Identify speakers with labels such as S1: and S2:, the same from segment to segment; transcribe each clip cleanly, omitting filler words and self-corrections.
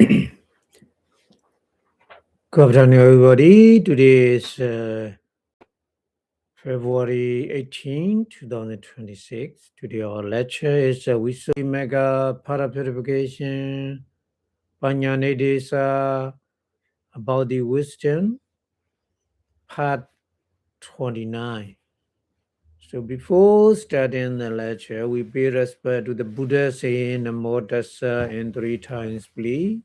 S1: Good afternoon, everybody. Today is February 18, 2026. Today our lecture is Mega Purification, Panyanidesa, about the wisdom, part 29. So before starting the lecture, we pay respect to the Buddha saying Namo Tassa in 3 times, please.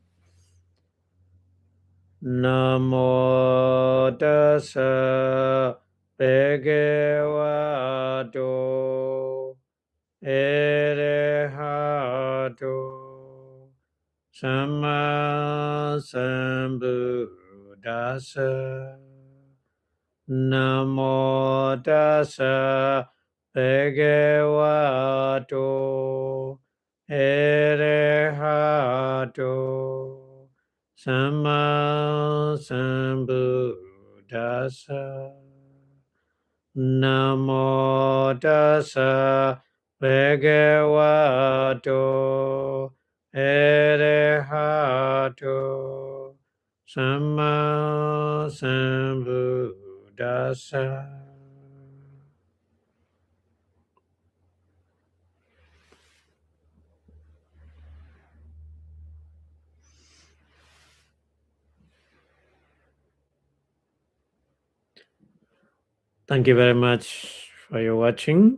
S1: Namo Tassa Bhagavato Arahato Samma Sambuddhassa. Namo Tassa Bhagavato Arahato Samma Sambuddhassa. Namo Tassa Bhagavato Arahato Samma Sambuddhassa. Thank you very much for your watching.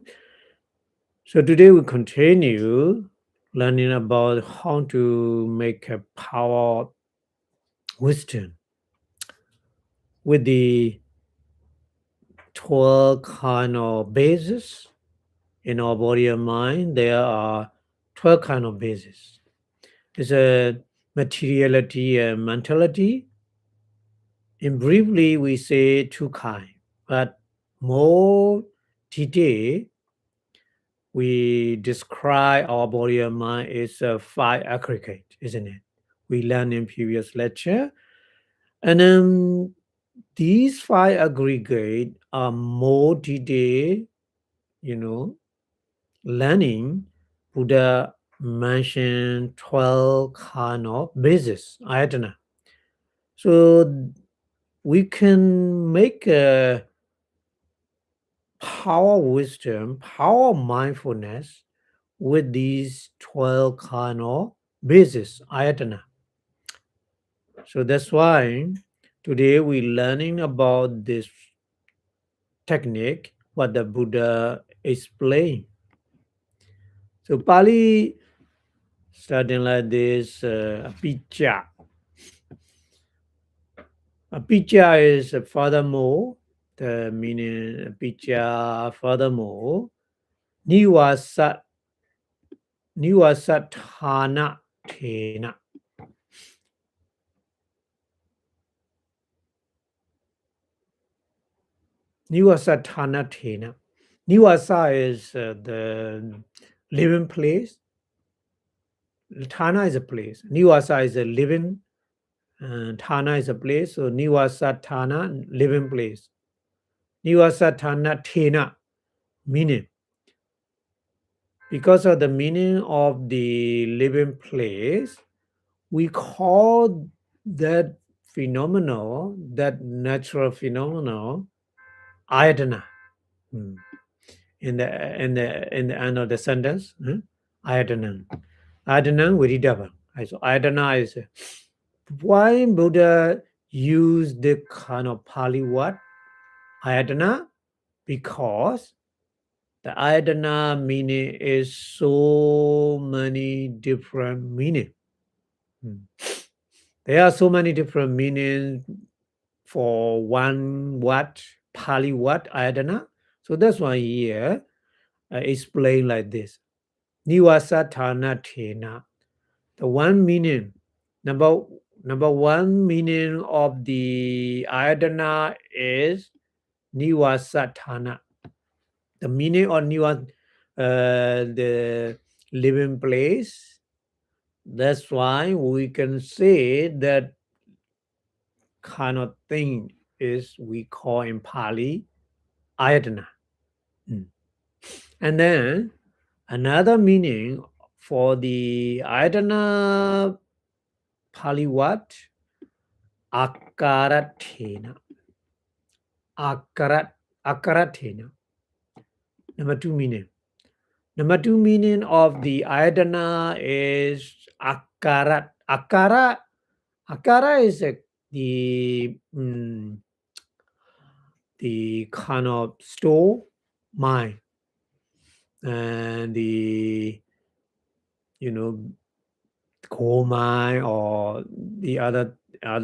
S1: So today we continue learning about how to make a power wisdom with the 12 kind of bases in our body and mind. There are 12 kind of bases. It's a materiality and mentality. In briefly, we say 2 kind, but more detail, we describe our body and mind as 5 aggregate, isn't it? We learned in previous lecture. And then these 5 aggregate are more detailed, learning. Buddha mentioned 12 kind of bases, ayatana. So we can make a power wisdom, power mindfulness with these 12 kind of bases, ayatana. So that's why today we're learning about this technique, what the Buddha explained. So Pali starting like this, apicca. Apicca is furthermore, the meaning apicca furthermore, nivasat, nivasatthana thena. Nivasatthana thena. Nivasa is the living place. Thana is a place. Nivasa is a living. Thana is a place. So Nivasa Thana, living place. Nivasa Thana Thena, meaning. Because of the meaning of the living place, we call that phenomenon, that natural phenomenon, ayatana. In the end of the sentence, ayatana. Ayatana viridava. So ayatana is why Buddha used the kind of Pali word ayatana? Because the ayatana meaning is so many different meaning. There are so many different meanings for one word, Pali word, ayatana. So that's why here explain like this. Nivasa thana thena. The one meaning, number one meaning of the ayatana is nivasa thana. The meaning of nivasa, the living place. That's why we can say that kind of thing is we call in Pali ayatana. And then another meaning for the ayatana Pali what? Akarathena. Akarathena. Number 2 meaning. Number 2 meaning of the ayatana is akarat. Akara is the kind of store mind, and the core mind or the other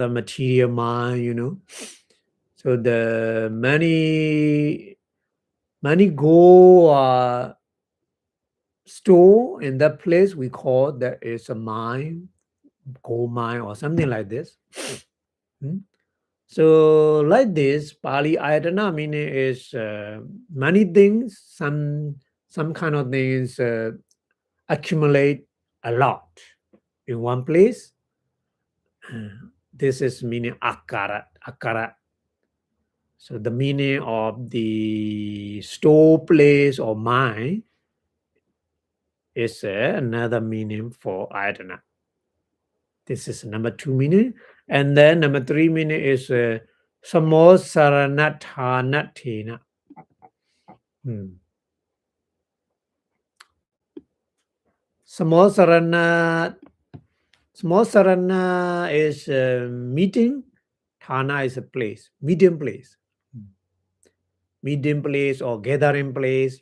S1: material mind. So the many go store in that place, we call that is a mind, gold mine or something like this. So like this, Pali Ayatana meaning is many things, some kind of things accumulate a lot in one place. This is meaning akara. So the meaning of the store, place or mine is another meaning for ayatana. This is number 2 meaning. And then number 3 meaning is samosaranathanathena. Samosarana is meeting. Thana is a place, medium place. Medium place or gathering place,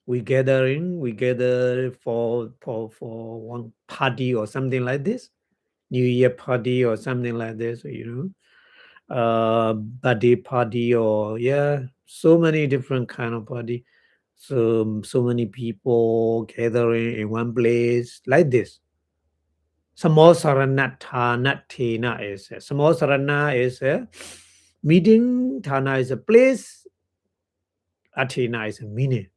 S1: We gather for one party or something like this. New Year party or something like this, birthday party or so many different kind of party. So many people gathering in one place like this. Samosaranathanathena is Samosarana is a meeting, Thana is a place, Athena is a meaning.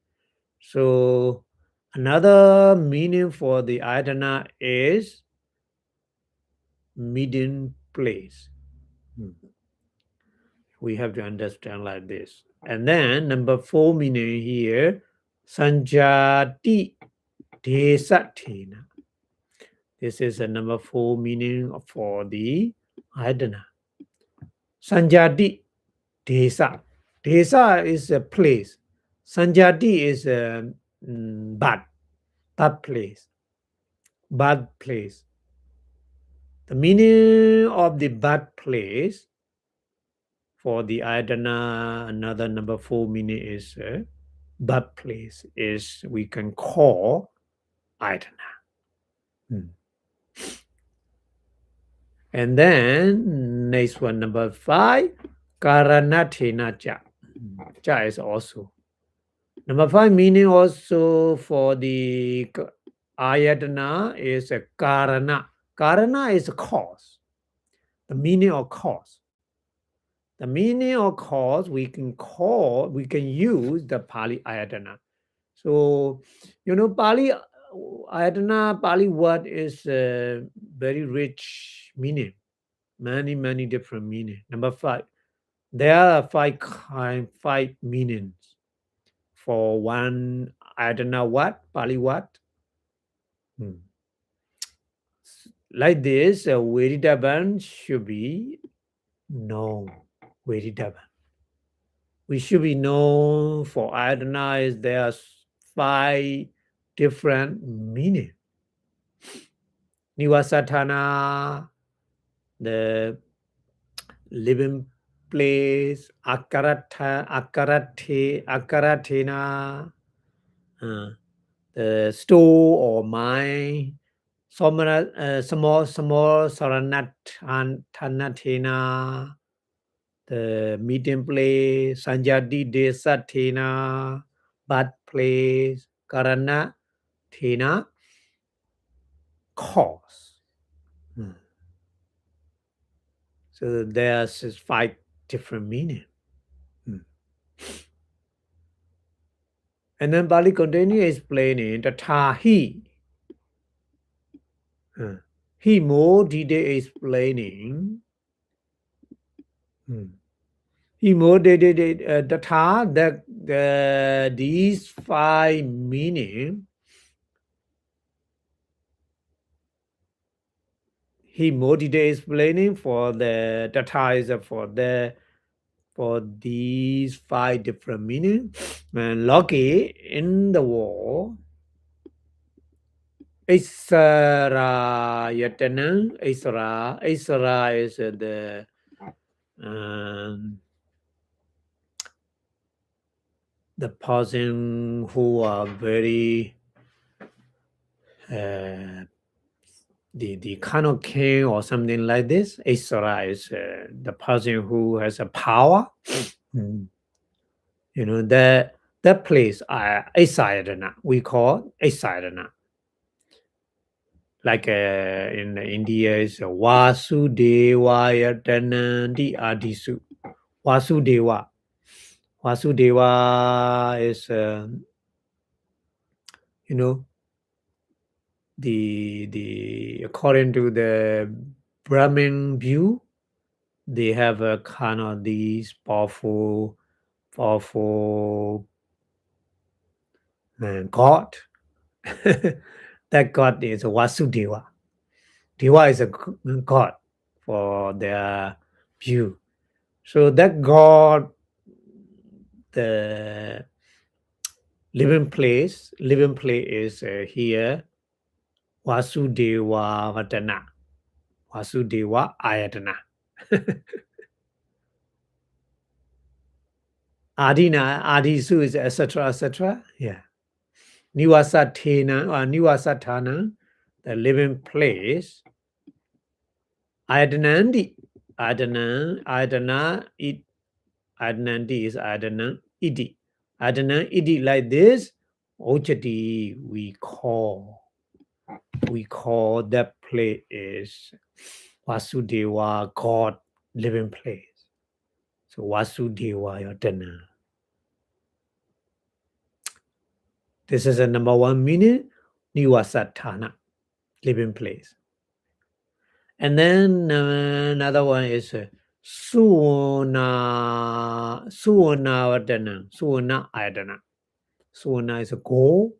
S1: So another meaning for the ayatana is meeting place. We have to understand like this. And then number 4 meaning here, sanjati desathena. This is a number 4 meaning for the ayatana. Sanjati desa. Desa is a place. Sanjati is a birth place. Birth place. The meaning of the birthplace for the ayatana, another number 4 meaning is birthplace, is we can call ayatana. And then next one, number 5, karanathena cha. Cha is also. Number 5 meaning also for the ayatana is a karana. Karana is a cause. The meaning of cause. The meaning of cause we can use the Pali ayatana. So, Pali ayatana, Pali word is very rich meaning. Many different meaning. Number 5. There are 5 meanings for one ayatana word, Pali word. Like this, Vedidaban should be known. Vedidaban. We should be known for ayatana is there are 5 different meanings. Nivasatana, the living place, akarathena, the store or mine, small saranathanathena, the medium place, sanjati desathena, birthplace, karanathena, cause. So there's 5 different meanings. And then Pali continue explaining the tahi. He more detail explaining. He more detail the ta that these 5 meaning. he more detail explaining for the data is for these 5 different meanings. And Loki in the war, Isra Yatana, Isra is the person who are very the kind of king or something like this. Isra is the person who has a power. You know that place Isayadana, we call Isayadana. Like in India is Vasudevayatana Adisu. Vasudeva. Vasudeva is you know the according to the Brahmin view, they have a kind of these powerful God. That God is Vasudeva. Deva is a God for their view. So that God, the living place is here, Vasudeva Vatana, Vasudeva Ayatana. Adina, Adisu is etc. Yeah. Niwasatena or Niwasatana, the living place. Adanandi. Adana, Adanandi is Adana, Idi. Adana, Idi like this. Ojati, we call that place is Vasudeva, God, living place. So Vasudeva Yadana. This is a number 1 meaning, Niwasatana, living place. And then another one is Suona Vadana, Suona Adana. Suona is a goal.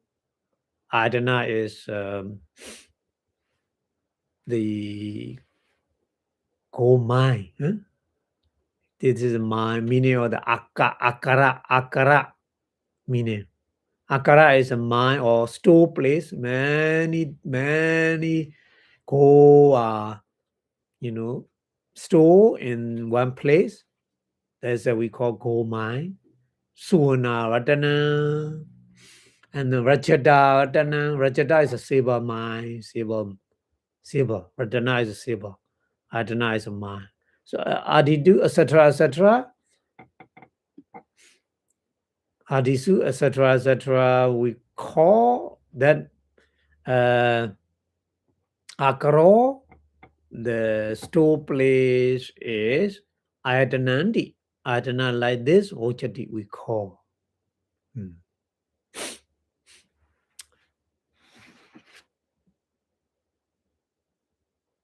S1: Adana is the gold mine. Huh? This is my meaning of the akara meaning. Akara is a mine or store place. Many gold are, store in one place. That's what we call gold mine. Suona Ratana. And the Rajada Ratana. Rajada is a silver mine. Silver. Ratana is a silver. Adana is a mine. So Adidu, etc. Adisu, etc. We call that Akaro. The store place is Ayatanandi. Ayatana like this, Ochati we call.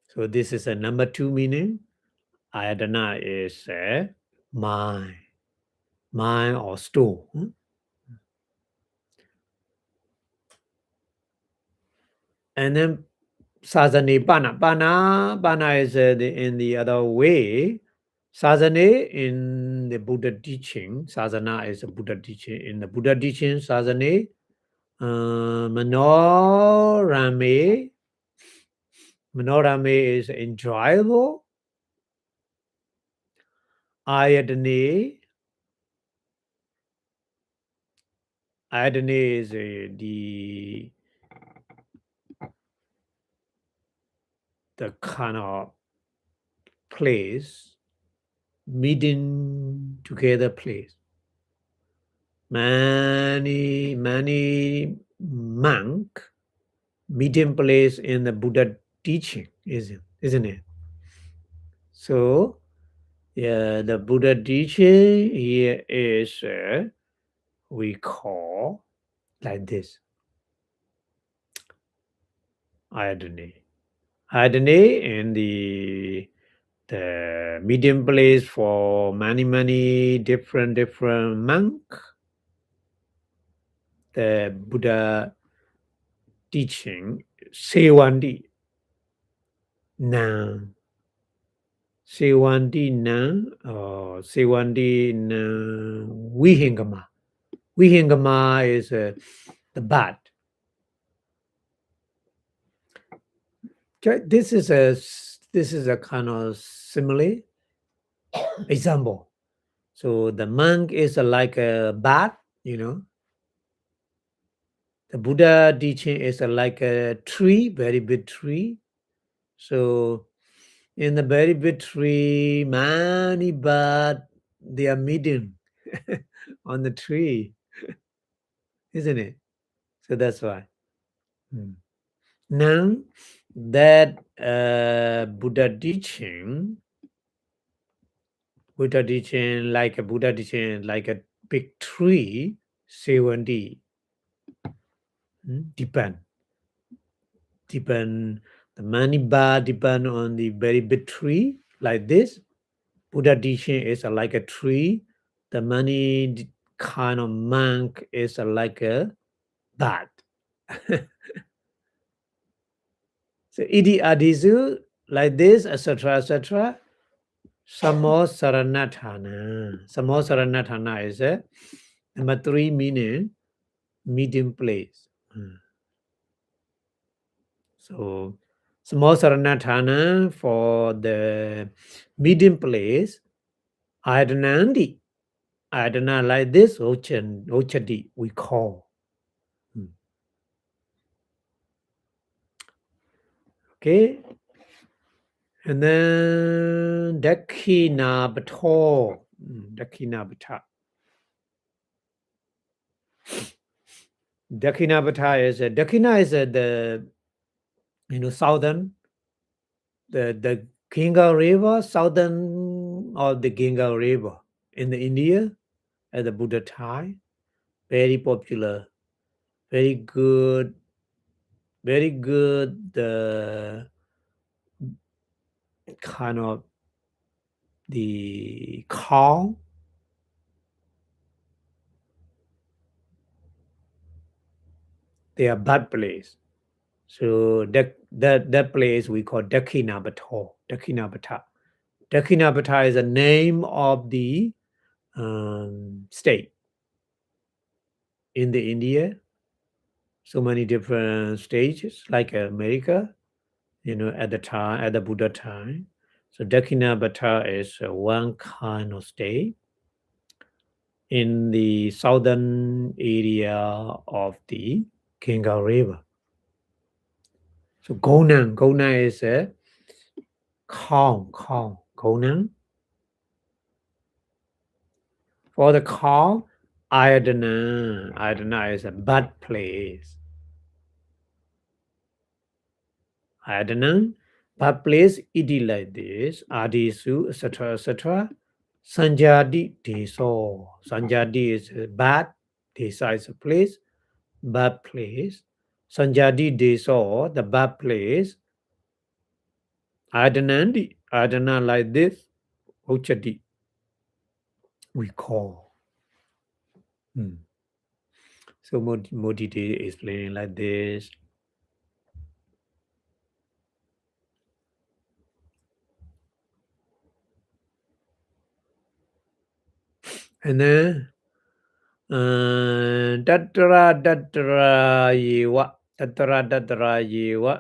S1: So this is a number 2 meaning. Ayatana is mine or store. And then Sazane Bana is in the other way. Sazane in the Buddha teaching, Sazana is a Buddha teaching. In the Buddha teaching, Sazane, Manorame is enjoyable. Ayadane is the kind of place, meeting together place. Many monk meeting place in the Buddha teaching, isn't it? So, the Buddha teaching here is we call like this. Ayadane in the meeting place for many different monk. The Buddha teaching Sewandi. Noun. Sewandi noun or Sewandi noun. Vihingama. Vihingama is the bat. Okay, this is a kind of simile example. So the monk is like a bat, The Buddha teaching is like a tree, very big tree. So in the very big tree, many birds, they are meeting on the tree, isn't it? So that's why. Now that Buddha teaching like a Buddha teaching like a big tree, 70 depend. The many bar depend on the very big tree like this. Buddha teaching is like a tree. The many kind of monk is like a bat. So iti adisu like this, etc. Samo Saranatana. Samo Saranatana is number 3 meaning meeting place. So Samo Saranatana for the meeting place. Adanandi. Adana like this, Ochadi, we call. Okay. And then Dakina Bato. Dakina Bata. Dakina Bata is Dakina is the southern, the Ganga River, southern of the Ganga River in the India at the Buddha time. Very popular, very good, the kind of the calm. They are bad place. So that place we call Dakinabata. Dakinabata is the name of the state in the India. So many different stages, like America, at the Buddha time. So Dakinabata is one kind of state in the southern area of the Ganga River. So Gona is a calm, Gona. For the calm, Ayadana is a bad place. Ayadana, bad place, iti like this, Adisu, etc. Sanjadi Deso. Sanjadi is bad, Desa is a place, bad place. Sanjadi Deso, the bad place. Adana like this, Uchadi, we call. So Modi is explaining like this. And then Datra yewa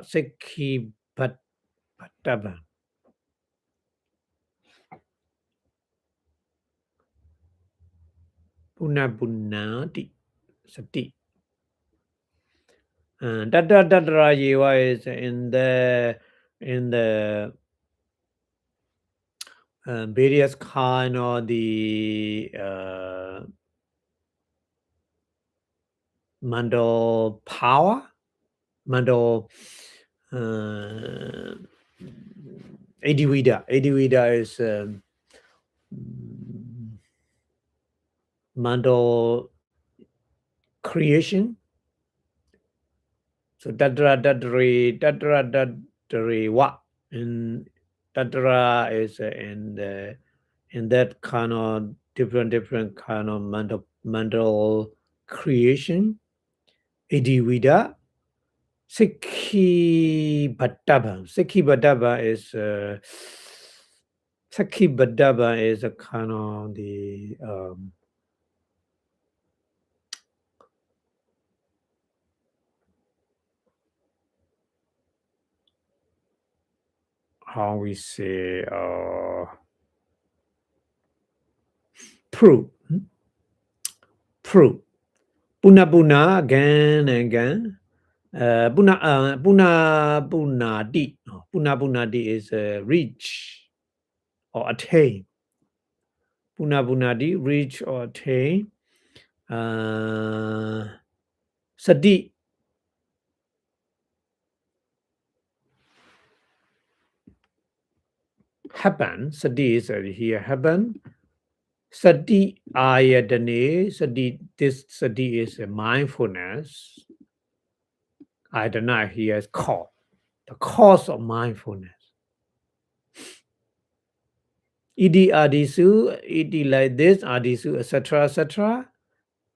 S1: Sikhi Bhattava. Punabunati Sati. Datra yewa is in the various kind of the mandal power, mandal Adivida. Adivida is mandal creation. So dadri wa, and dadra is in that kind of different kind of mandal creation. Adivida Sikkhibaddhava. Sikkhibaddhava is a kind of the how we say proof. Proof. Puna again and again. Punadi. No, Punadi is reach or attain. Punadi, reach or attain. Sati. Happen. Sati is here happen. Sati ayadane. Sati, this sati is mindfulness. Ayadana here is cause. The cause of mindfulness. Iti adisu, iti like this, adisu, etc., etc.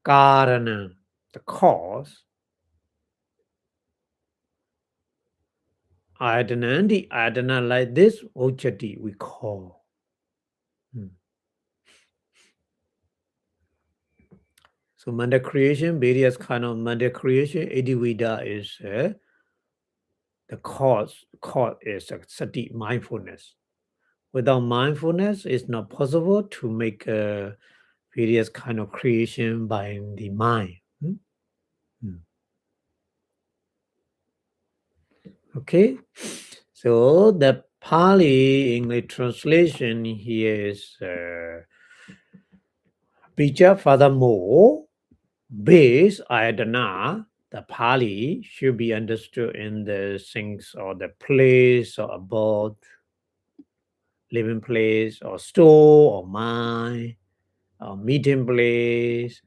S1: Karana, the cause. Adanandi, adana like this, ochati, we call. So manda creation, various kind of manda creation, Adivida is the cause. Cause is sati, mindfulness. Without mindfulness, it's not possible to make various kind of creation by the mind. Okay, so the Pali English translation here is Bija. Furthermore, base Ayadana, the Pali should be understood in the things or the place or abode, living place or store or mind or meeting place,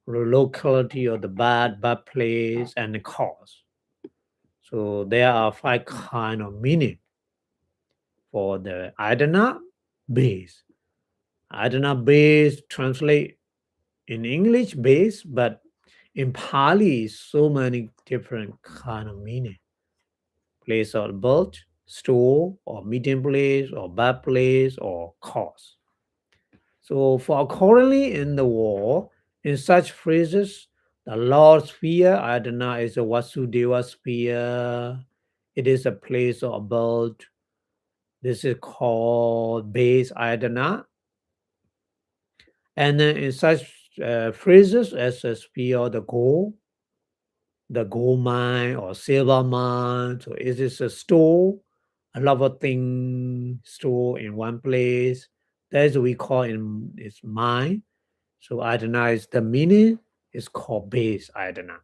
S1: locality or the bad place and the cause. So there are 5 kind of meaning for the Adana base. Adana base translate in English base, but in Pali so many different kind of meaning. Place of birth, store, or meeting place, or bad place, or cause. So for accordingly in the war, in such phrases, the Lord sphere, Adana is a Vasudeva sphere. It is a place of abode. This is called base Adana. And then in such phrases as a sphere of the gold mine or silver mine, so it is a store, a lot of things stored in one place. That's what we call in its mine. So Adana is the meaning, is called base Adana.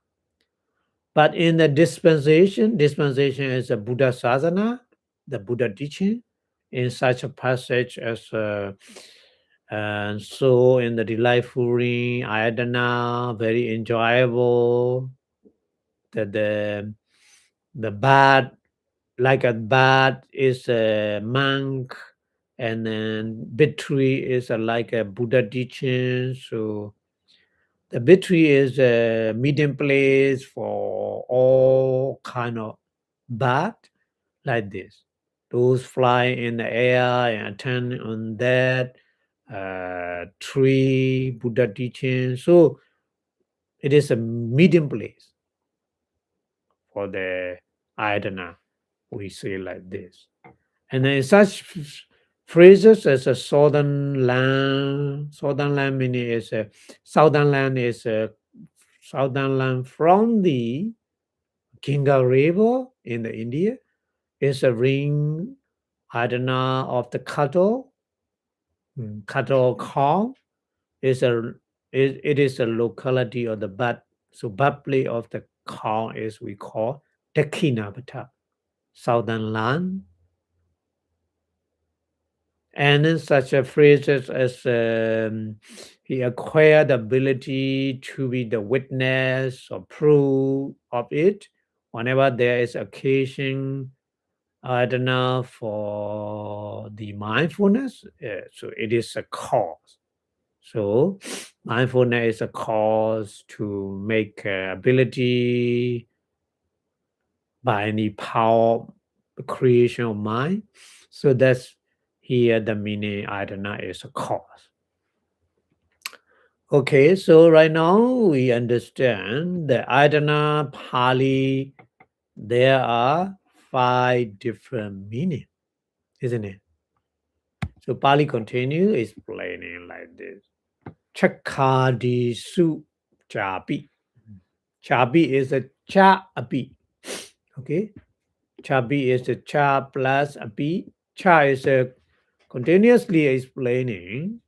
S1: But in the dispensation is a Buddha Sasana, the Buddha teaching, in such a passage as and so in the delightful ring, Ayadana, very enjoyable. The bat, like a bat, is a monk, and then victory is like a Buddha teaching. So the victory is a meeting place for all kind of bat like this. Those fly in the air and attend on that tree, Buddha teaching. So it is a medium place for the Ayadana. We say like this. And then such phrases as a southern land meaning is a southern land from the Ganga River in the India is a ring Adana of the cattle calm is it is a locality of the bad. So bad place of the cow is we call Dakshinabhata, southern land. And then such a phrases as he acquired the ability to be the witness or proof of it whenever there is occasion, I don't know, for the mindfulness. So it is a cause. So mindfulness is a cause to make ability by any power creation of mind. So that's here the meaning Ayatana is a cause. Okay, so right now we understand the Ayatana Pali, there are 5 different meanings, isn't it? So Pali continue explaining like this. Chakadi su chapi. Chapi is a cha api. Okay. Chapi is a cha plus api. Cha is a continuously explaining.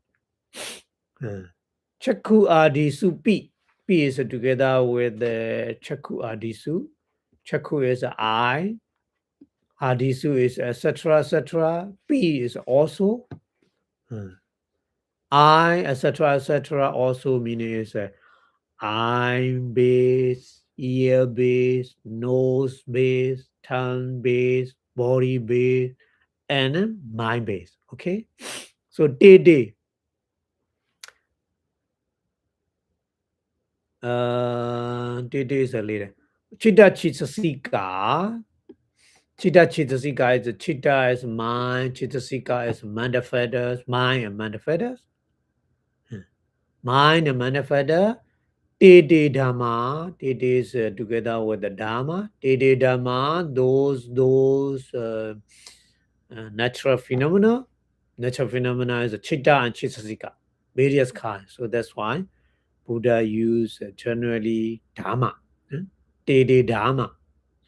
S1: Chakku adisu pi. Pi is together with the chakku adisu. Chakku is I. Adisu is etc. etc. Pi is also. I etc. also meaning is eye base, ear base, nose base, tongue base, body base, and mind base. Okay, so day. Day is a leader. Chitta Chittasika. Chitta Chittasika is Chitta is mind. Chittasika is manifestors. Mind and manifestors. Mind and manifestor. Tede Dhamma. Tede is together with the Dhamma. Tede Dhamma. Those natural phenomena. Natural phenomena is Chitta and Chittasika. Various kinds. So that's why Buddha used generally Dhamma. Tede Dhamma.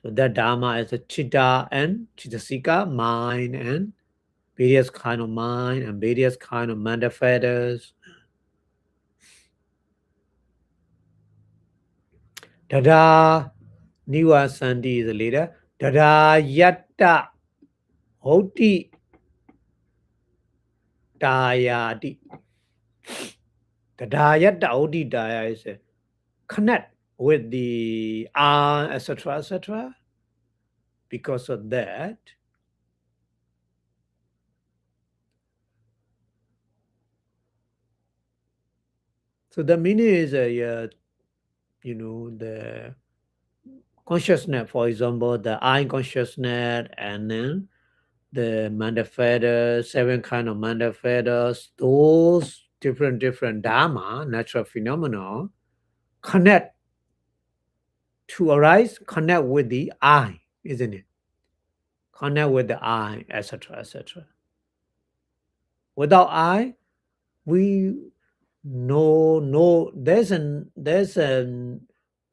S1: So that Dhamma is a Chitta and Chittasika, mind and various kind of mind and various kind of manifestors. Tada Niwa Sandi is the leader. Tada Yatta Hoti Dayati. Tada Yatta Hoti Daya is connect with the etc. etc. Because of that, so the meaning is the consciousness, for example, the I consciousness, and then the manifestors, 7 kind of manifestors, those different dharma, natural phenomena, connect to arise, connect with the I, isn't it? Connect with the I, etc., etc. Without I, we there's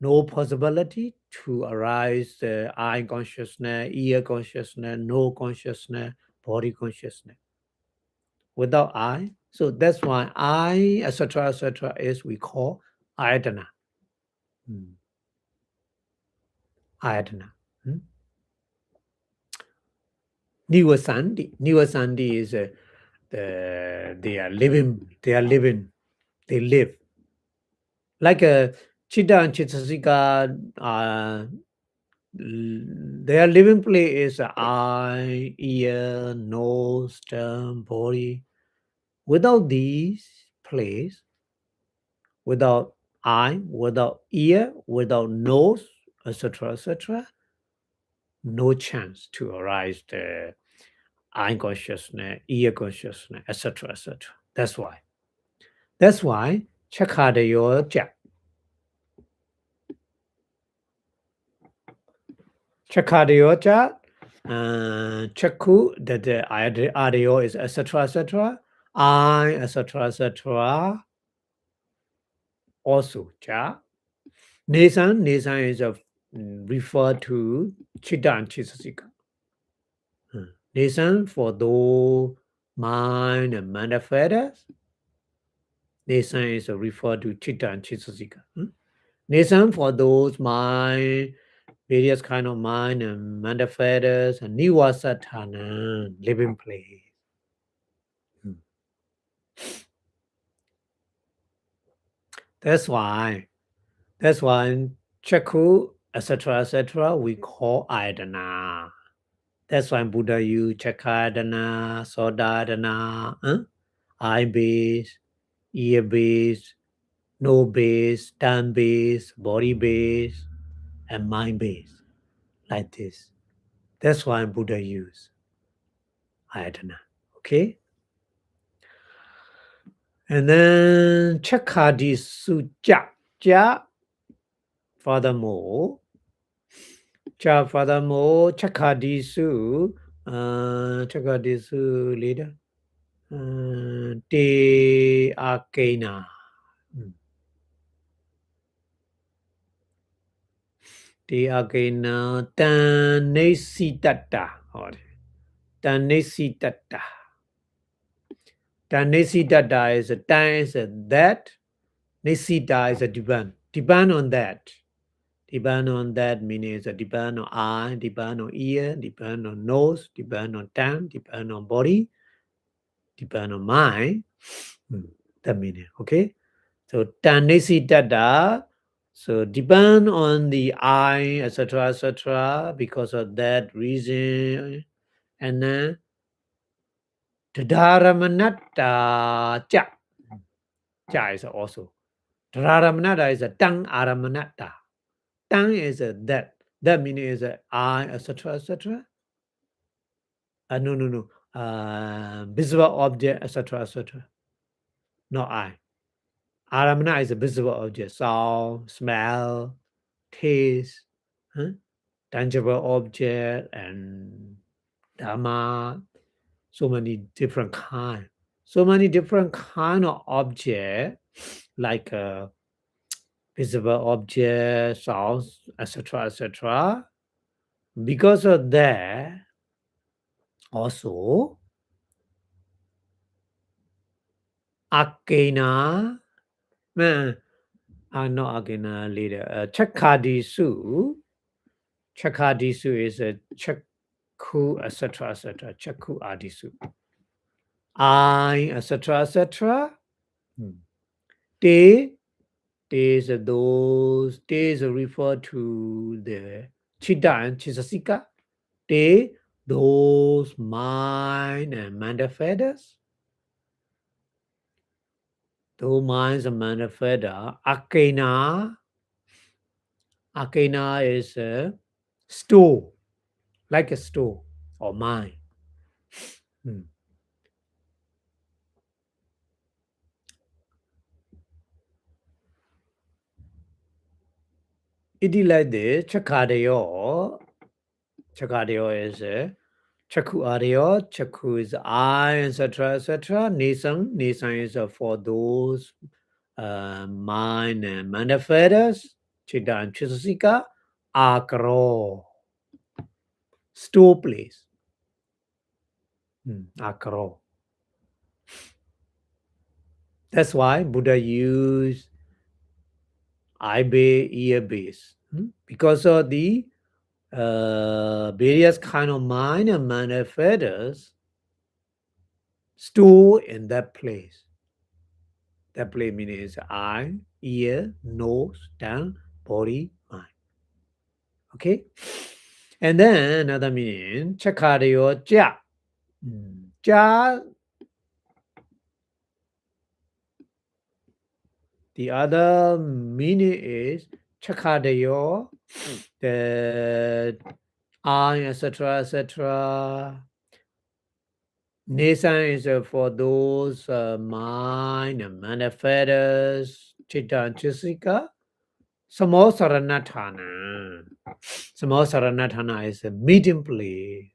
S1: no possibility to arise the eye consciousness, ear consciousness, no consciousness, body consciousness. Without I, so that's why I, etc., is we call ayatana. Ayatana. Nivasandi is they live. Like a Chitta and Chittasika, their living place is eye, ear, nose, tongue, body. Without these place, without eye, without ear, without nose, etc., no chance to arise the eye consciousness, ear consciousness, etc. That's why. Chakadayo Jack. Chakadayocha, Chaku, that the Adayo is etc. I, etc. Also, Cha. Nisan is referred to Chitta and Chittasika. Nisan for those mind and manifestors. Nisan is referred to Chitta and Chittasika. Nisan for those mind, various kind of mind and manifestors, and Nivasatana, living place. That's why Chaku, etc., we call Ayatana. That's why Buddha use Chakadana, Sodadana, eye base, ear base, nose base, tongue base, body base, and mind base. like this. That's why Buddha used Ayatana. Okay? And then Chakadi Suja. Ja, furthermore, Chakadisu, Chakadisu leader, Te Akena. Te Akena Tanesitata. Tanesitata. Tanesitata is a tan is a that. Nesita is a depend. Depend on that. Depend on that meaning is a depend on eye, depend on ear, depend on nose, depend on tongue, depend on body, depend on mind. That meaning, okay? So tanesi dada, so depend on the eye, etc., etc. Because of that reason, and then tadaramanata cha. Cha is also. Tadaramanata is a tongue aramanata. Tongue is a that. That meaning is a eye, etc., etc. No. Visible object, etc., etc. Not eye. Aramana is a visible object. Sound, smell, taste, tangible object, and dhamma. So many different kind. So many different kind of object, like visible object, sounds, etc., etc. Because of that, also, Akena, not Akena later, Chakadisu. Chakadisu is a Chakku, etc., etc. Chakku Adisu. I, etc., etc. Te is those. Te is referred to the Chitta and Chisasika. Te, those mind and manifestors. Those minds and manifestors. Akena. Akena is a store, like a store or mind. It is like this. Chakadayo is a Chakku Aryo, Chakku is eye, etc., etc. Nisan is for those mind and manifestors. Chitta and Chisasika. Akro, store place. Akro. That's why Buddha used eye base, ear base. Because of the various kind of mind and manifestors store in that place. That place means eye, ear, nose, tongue, body, mind. Okay? And then another meaning, Chakadayo Ja. Ja, the other meaning is Chakadayo, the eye, etc., etc. Nisan is for those mind and manifestors, Chitta and Chisika. Samosaranatana. Samosaranatana is a meeting place.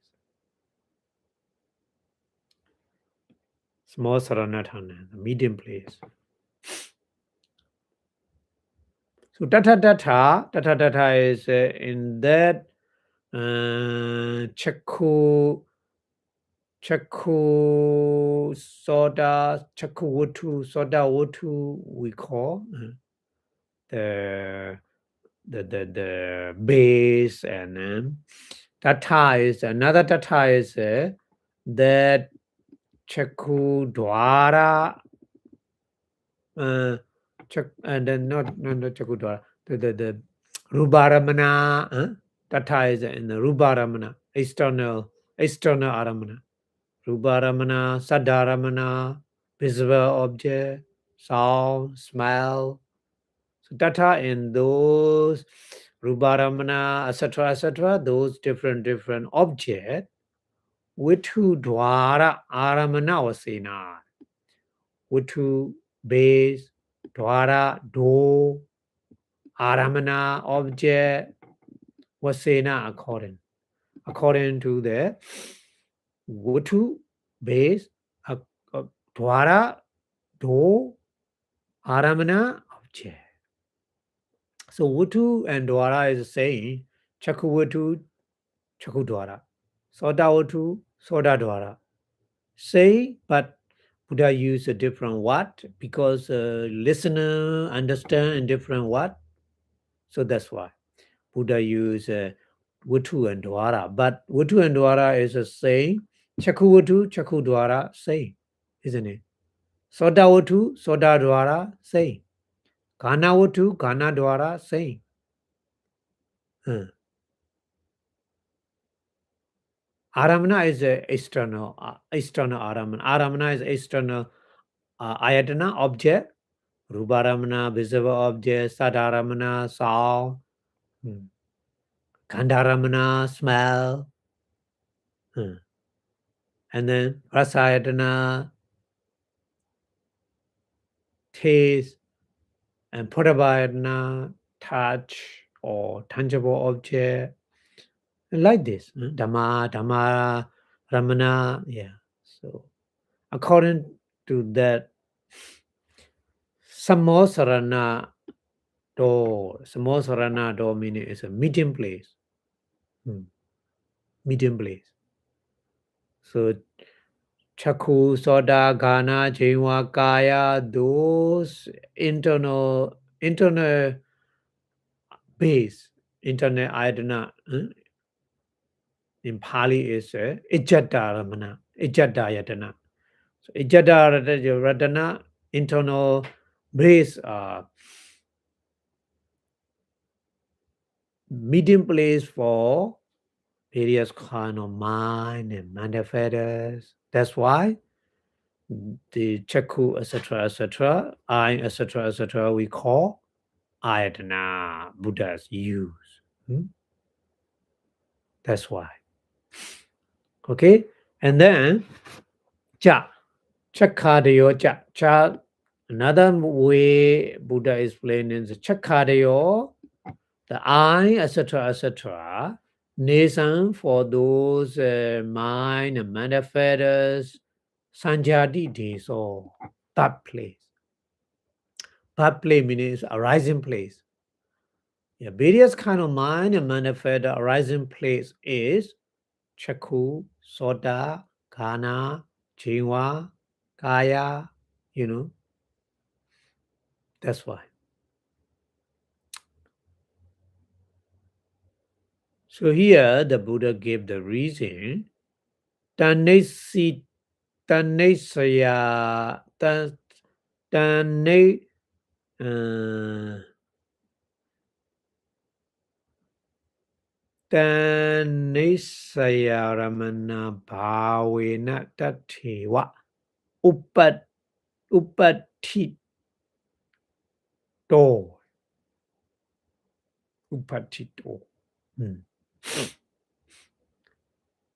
S1: Samosaranatana, the meeting place. So Tata is in that Chakku Soda, Chakku Soda Wutu, we call the base, and Tata is another Tata is that Chakku Dwara, and then not Chakku Dwara, the Rubaramana, Tata is in the Rubaramana, external Aramana. Rubaramana, Sadaramana, visible object, sound, smell. So Tata in those Ruparamana, etc., those different objects, Vitu Dwara Aramana Vasena. Vitu base, Dwara door, Aramana object, Vasena according to the Vitu base, Dwara door, Aramana object. So Vitu and Dwara is saying Chaku Vitu, Chaku Dwara. Soda Vitu, Soda Dwara. Say, but Buddha use a different word because listener understand in different word. So that's why Buddha use Vitu and Dwara. But Vitu and Dwara is a saying. Chaku Vitu, Chaku Dwara saying, isn't it? Soda Vitu, Soda Dwara saying. Kana Vitu, Kana Dwara saying. Aramana is external aramana. Aramana is external ayatana object. Ruparamana, visible object. Sadaramana, sound. Gandharamana, smell. And then rasayatana, taste. And purabhayatana, touch or tangible object. And like this. Dhamma, ramana. Yeah. So according to that, Samosarana door. Samosarana door meaning is a meeting place. Meeting place. So Chaku, Soda, Ghana, Jiva, Kaya, those internal base, internal ayatana. In Pali is Ijjata Yatana. So Ijjata Ratana, internal base, meeting place for various kind of mind and manifestors. That's why the Chaku, etc., I, etc., we call ayatana, Buddha's use. That's why. Okay? And then, cha, chakadayo, cha, another way Buddha explained is chakadayo, the I, etc., Nisan for those mind and manifestors, Sanjati days or that place. That place means arising place. Yeah, various kind of mind and manifest arising place is Chaku, Soda, Ghana, Jiva, Kaya, That's why. So here the Buddha gave the reason. Tanesaya, Tane, Tanesaya Ramana Bhavena Tatewa Upatito. Upatito.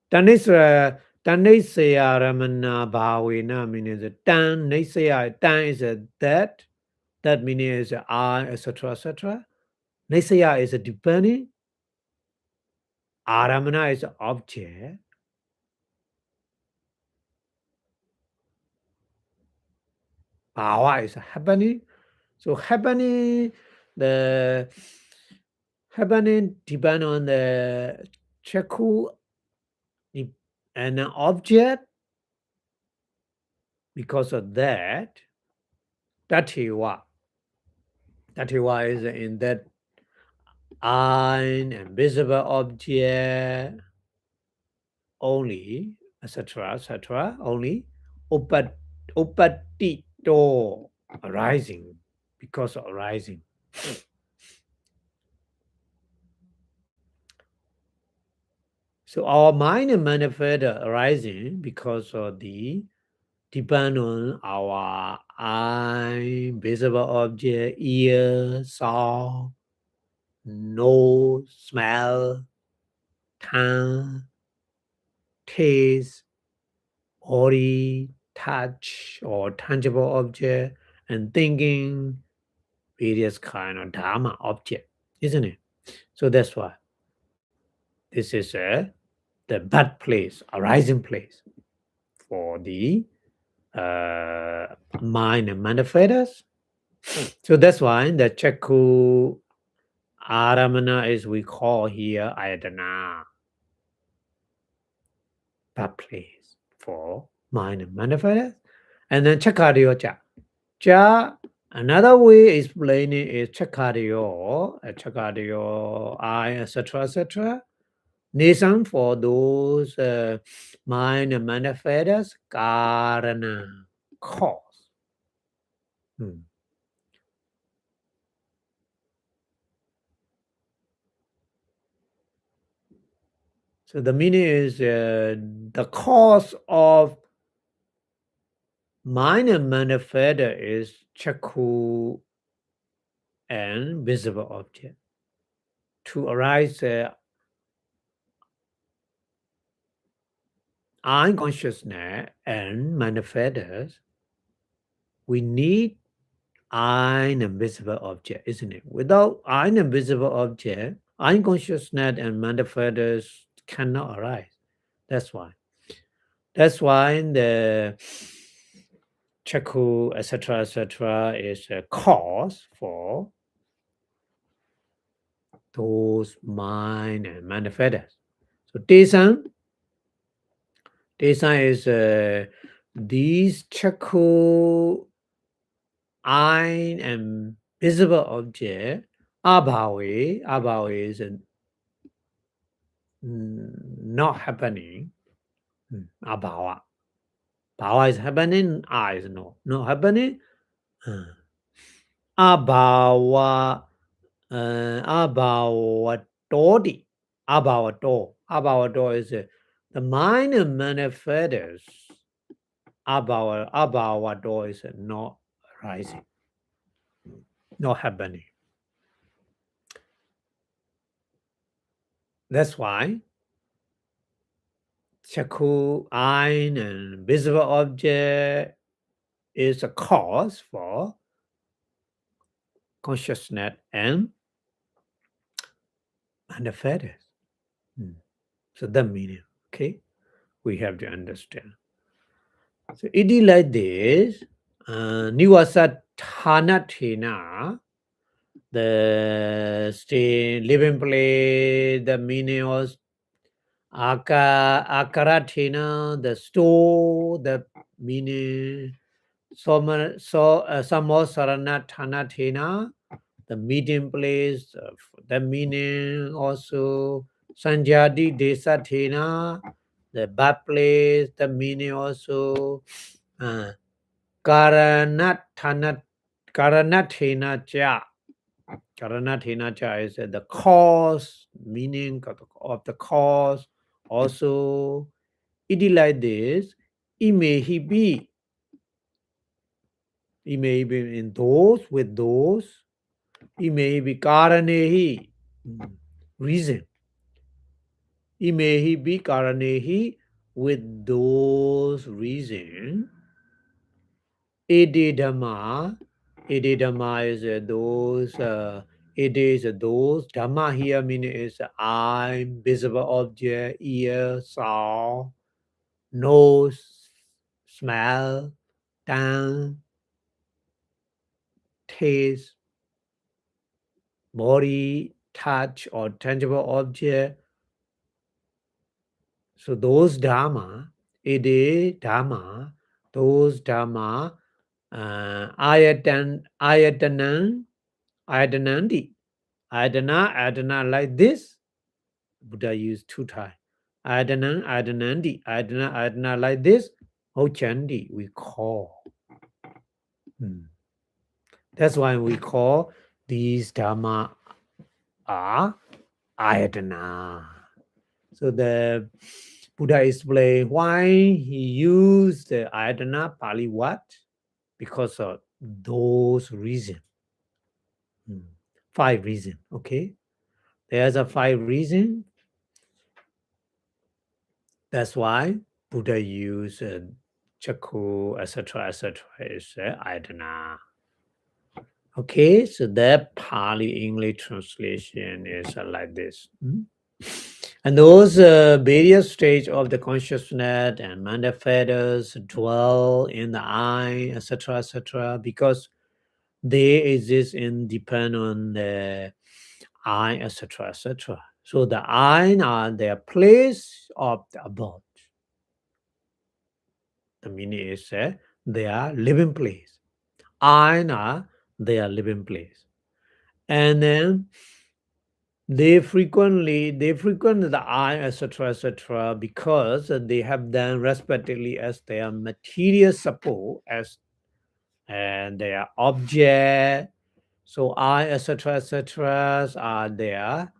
S1: Tanesaya Ramana Bhavena means Tan Nesaya. Tan is a that meaning is I, etc. Nesaya is a depending. Aramana is an object. Bhava is happening. So happening, the happening depend on the Chaku and an object. Because of that, Tativa is in that I and visible object only, etc. Only upatito arising, because of arising. So our mind and manifest arising because of the depend on our eye, visible object, ear, sound, nose, smell, tongue, taste, body, touch, or tangible object, and thinking various kind of dharma object, isn't it? So that's why this is the birthplace, arising place for the mind and manifestors. So that's why the Chaku Aramana is we call here Ayatana, birthplace for mind and manifestors. And then Chakadyo Cha. Cha, another way explaining is Chakadyo, I, etc., etc. Nisam for those mind and manifestors, Karana, cause. So the meaning is the cause of mind and manifestor is Chaku and visible object. To arise eye consciousness and manifestors, we need eye and visible object, isn't it? Without eye and visible object, eye consciousness and manifestors cannot arise. That's why. That's why the Chaku, etc., is a cause for those mind and manifestors. So Tesan is these Chaku, eye and visible object, abhawe is not happening. Abhava. Bhava is happening, eye is not happening. Abhava, abhavatodi. Abhavato is the mind and manifestors. Abhavato is not rising, not happening. That's why Chaku, eye, and visible object is a cause for consciousness and manifestors. So the meaning, okay, we have to understand. So it is like this. Nivasatthanathena, the stay, living place, the meaning of Akarathena, the store, the meaning Samosaranathanathena, the meeting place, the meaning also Sanjadi Desathena, the birthplace, the meaning also Karanathena Cha. Karanathena Cha is the cause, meaning of the cause. Also, it is like this. It may be in those, with those. It may be Karanehi, reason. It may be Karanehi, with those reason. Abhidhamma is those. It is those. Dhamma here meaning is eye, visible object, ear, sound, nose, smell, tongue, taste, body, touch, or tangible object. So those dhamma, dhamma, those dhamma, ayatanandi, ayatana like this. Buddha used 2 times. Ayatana like this. Ochandi we call. That's why we call these dhamma are ayatana. So the Buddha explained why he used the ayatana Pali what? Because of those reasons. 5 reasons, okay? There's a 5 reasons. That's why Buddha used Chakku, etc., etc. is Ayatana. Okay, so that Pali English translation is like this. And those various stages of the consciousness and manifestors dwell in the eye, etc., because they exist independent on the eye, etc. So the eye are their place of the abode. The meaning is their living place. Eye are their living place. And then they frequent the eye, etc., because they have them respectively as their material support, as and their object. So eye, etc., are their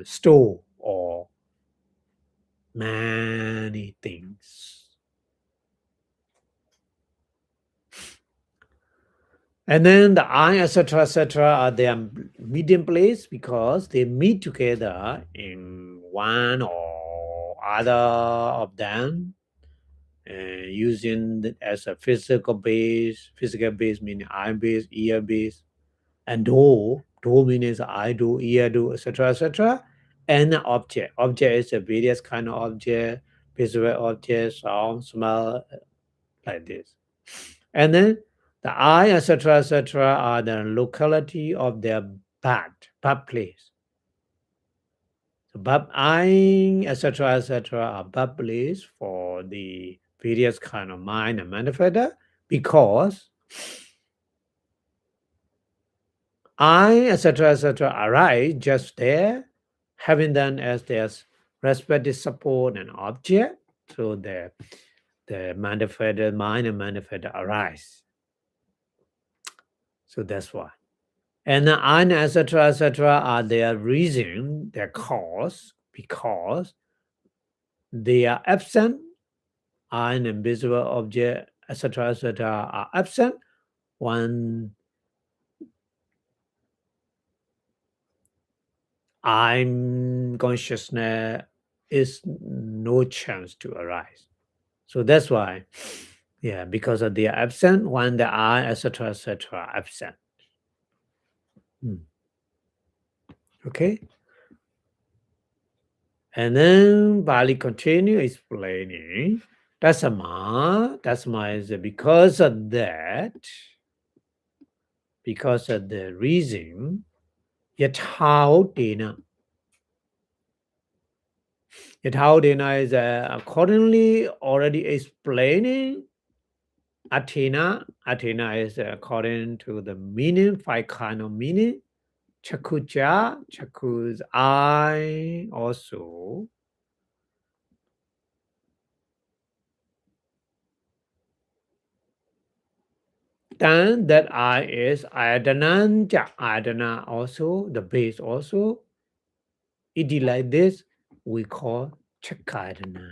S1: store or many things. And then the eye, etc., are their meeting place because they meet together in one or other of them, using it as a physical base. Physical base meaning eye base, ear base, and do means eye do, ear do, etc. And object. Object is a various kind of object, visual object, sound, smell, like this. And then the eye, etc., are the locality of their birth place. So birth eye, etc., are birth place for the various kind of mind and manifestor because eye, etc., arise just there, having them as their respective support and object. So the manifestor, mind and manifestor arise. So that's why. And the eye, etc., are their reason, their cause, because they are absent. Eye and invisible object, etc., are absent. One I'm consciousness is no chance to arise. So that's why, yeah, because of the absent, when the eye, etc., absent. Okay. And then Bali continue explaining. Tasma is because of that, because of the reason, Yathaudena. Yathaudena is accordingly already explaining Athena. Athena is according to the meaning, 5 kind of meaning. Chakucha, Chaku's eye also. Then that eye is Ayadananja. Ayadana also, the base also. It is like this, we call Chakadana,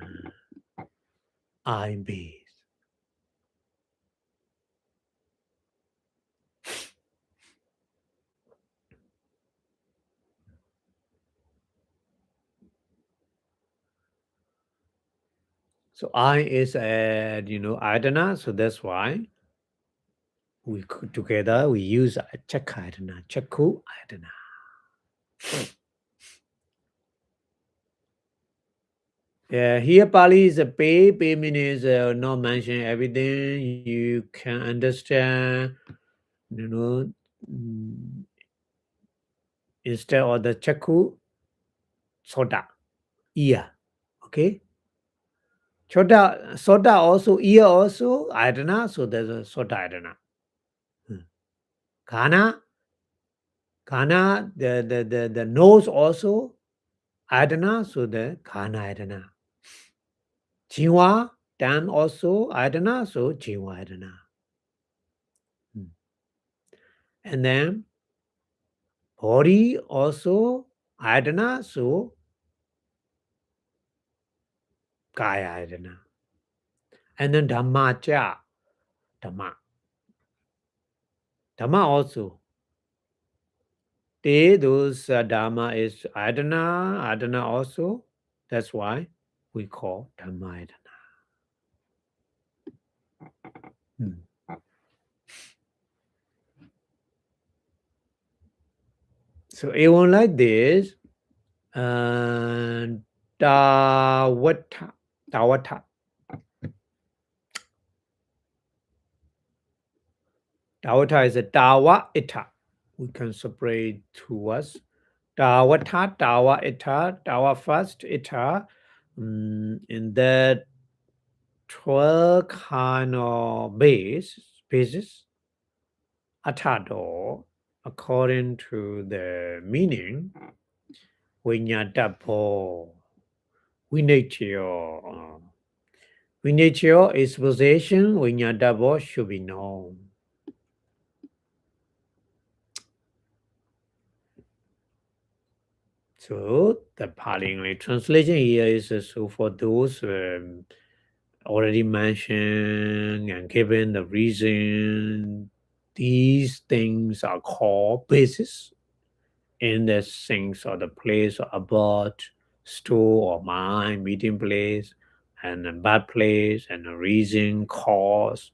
S1: eye base. So eye is Ayadana, so that's why we together we use Chakadana, Chaku Ayadana. Yeah, here Pali is a pay. Pay means not mention everything. You can understand, instead of the chaku, soda, ear. Okay? Soda also, ear also, Adana, so there's a soda Adana. Kana, the nose also, Adana, so the Kana Adana. Jinwa, dan also Adana, so Jinwa Adana. And then body also Adana, so Kaya Adana. And then Dhamma cha, Dhamma. Dhamma also those Dhamma is Adana also. That's why we call Dhamma Adana. So even like this, Tawata. Tawata is a Tawa Ita. We can separate two words. Tawata, Tawa Ita, Tawa first, Ita. In that 12 kind of bases, Atado, according to the meaning, Vinyadapo, Vinatio. Vinatio is possession, Vinyadabo should be known. So the Pali English translation here is so for those already mentioned and given the reason, these things are called bases in the things or the place or abode, store or mind, meeting place, and a bad place, and a reason, cause.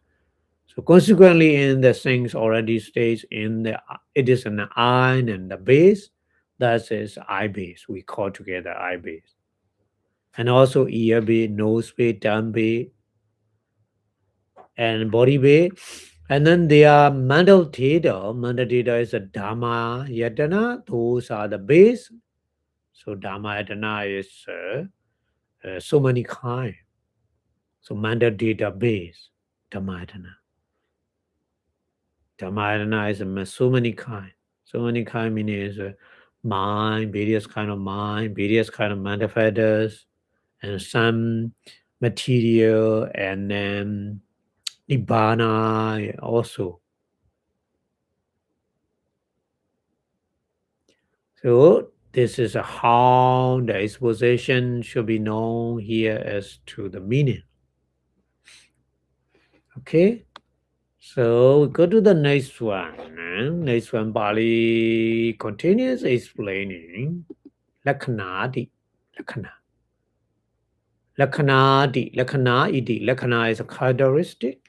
S1: So consequently, in the things already states in the it is an I and the base, that is I base. We call together I base. And also ear base, nose base, tongue base, and body base. And then there are mental data. Mental data is a Dhamma Yatana. Those are the base. So Dhamma Yatana is so many kind. So mental data base, Dhamma Yatana. Dhamma Yatana is so many kind. So many kind meaning is mind, various kind of mind, various kind of mental factors, and some material, and then Nibbana also. So this is how the exposition should be known here as to the meaning. Okay, so we go to the next one. Next one, Bali continues explaining Lakhanadi. Lakhana iti. Lakhana is a characteristic.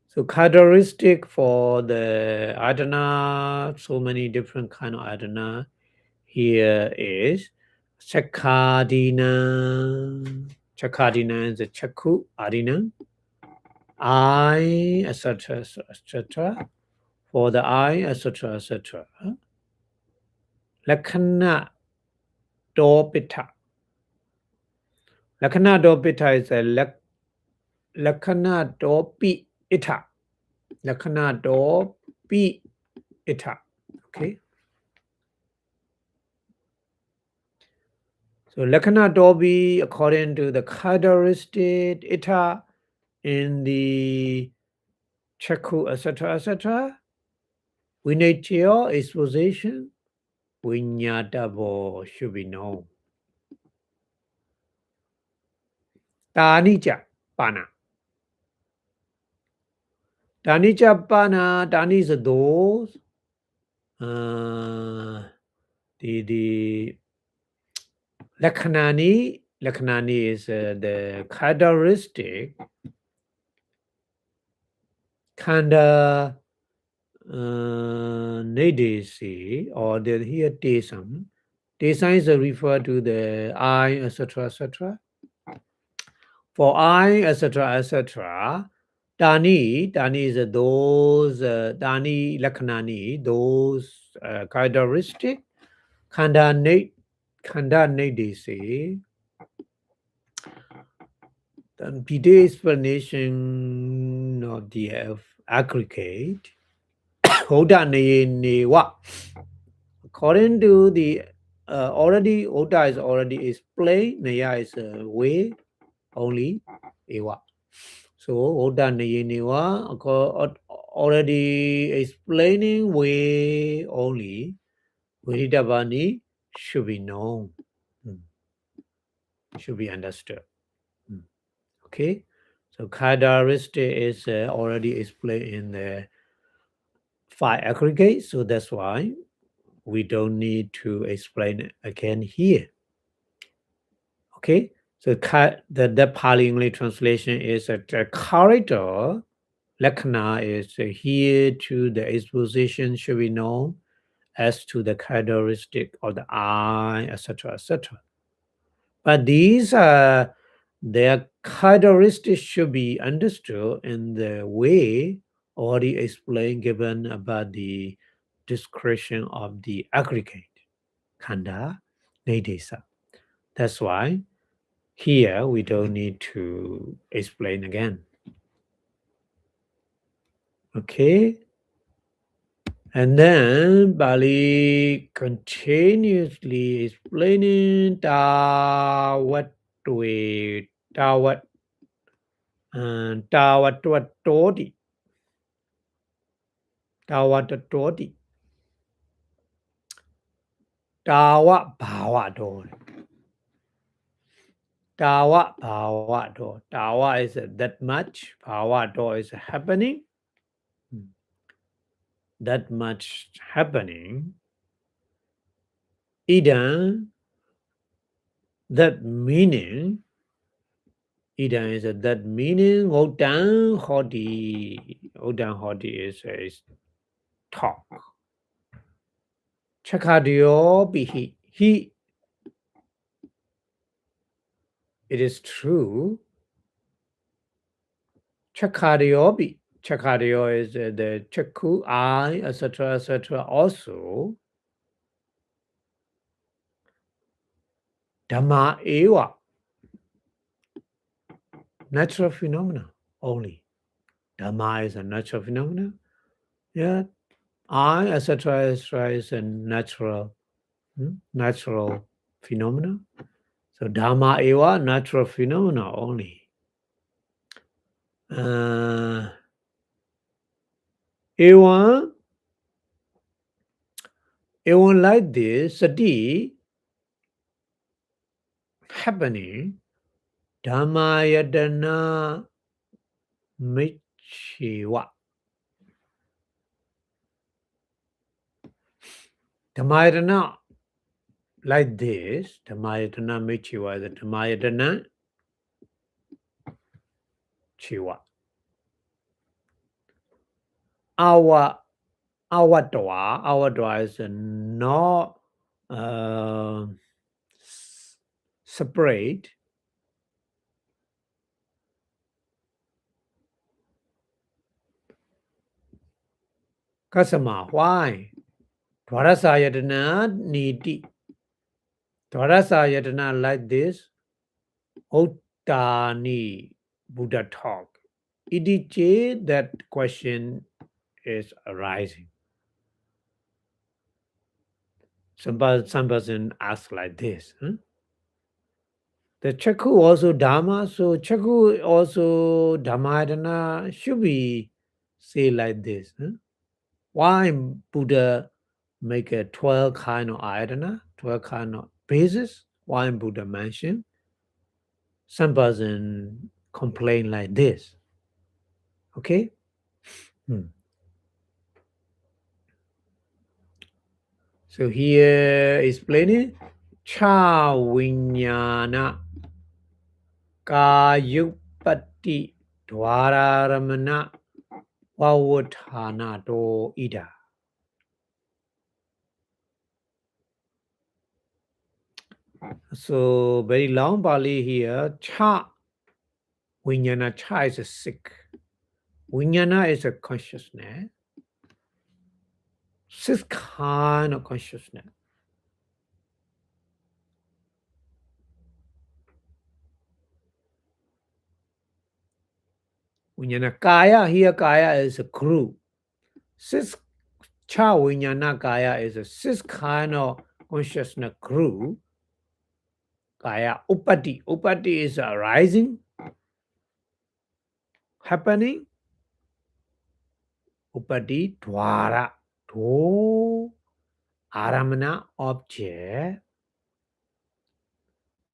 S1: So characteristic for the adana, so many different kind of adana. Here is Chakadina. Chakadina is a Chaku Adina. I, etc., etc. For the I, etc., etc. Lakhana Dopita. Lakhana Dopita is a Lakhana Dopi Ita. Lakhana Dopi Ita. Okay. So Lakhana Dobi, according to the characteristic Ita in the Chaku, etc., etc. Vinatya is possession. Vinyatabo should be known. Tanija Pana. Tanija Pana, Tani is those. The Lakhanani is the characteristic Khanda Nadesi, or the here Tesam. Tesam is referred to the I, etc., etc. For I, etc., etc., Dani is those, Dani Lakhanani, those characteristic, Khanda Nadesi. Then BD explanation of the aggregate. Hoda Newa. According to the already Oda is already explained, Naya is a way only Ewa. So Oda Newa already explaining way only. Vidabani should be known. Should be understood. Okay. So characteristic is already explained in the 5 aggregates, so that's why we don't need to explain it again here. Okay, so the Pali English translation is that the corridor Lakkhana is here to the exposition should be known as to the characteristic of the eye, etc., etc. But these are their characteristics should be understood in the way already explained given about the description of the aggregate khanda nedesa. That's why here we don't need to explain again. Okay. And then Bali continuously explaining Tawat Tawat and Tawatwatodi. Tawatwatodi. Tawa Bawa Do. Tawa Bawa Do. Tawa is that much. Bawa Do is happening. That much happening. Idan, that meaning. Idan is that meaning. Odan Hodi. Odan Hodi is talk. Chakadyo bihi. He. It is true. Chakadyo. Chakadyo is the chaku, eye, etc., etc. Also, Dhamma eva. Natural phenomena only. Dhamma is a natural phenomena. Yeah. Eye, etc., is a natural phenomena. So Dhamma eva, natural phenomena only. Ewan like this, sati happening, Dhammayadana Michiwa. Dhammayadana like this, Dhammayadana Michiwa, the Dhammayadana Chiwa. Our dwa is not separate. Kasama, why? Dwarasayatana niti. Dwarasayatana like this. Ottani Buddha talk. Idiche, that question is arising. Some person asks like this. The Chaku also Dhamma, so Chaku also Dhammayadana should be say like this. Why Buddha make a 12 kind of ayatana, 12 kind of basis? Why Buddha mention? Some person complain like this. Okay? So here explaining Cha Vinyana Kayupati Dwararamana Vavutana Do Ida. So very long Pali here. Cha Vinyana, Cha is a sick. Vinyana is a consciousness. 6 kind of consciousness. Vinyana Kaya, here Kaya is a crew. 6 Cha Vinyana Kaya is a 6 kind of consciousness crew. Kaya Upati. Upati is arising, happening. Upati Dwara. Do Aramana object.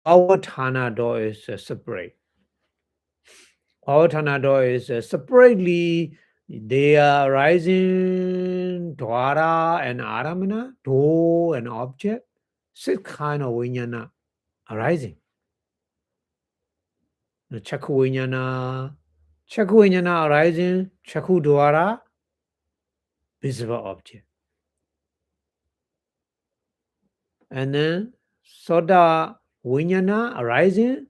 S1: Vavutana Do is separate. Vavutana Do is separately, they are arising then dwara and aramana, door and object, 6 kind of vijnana arising. The chakku vijnana arising, chakku dwara, visible object. And then soda vijnana arising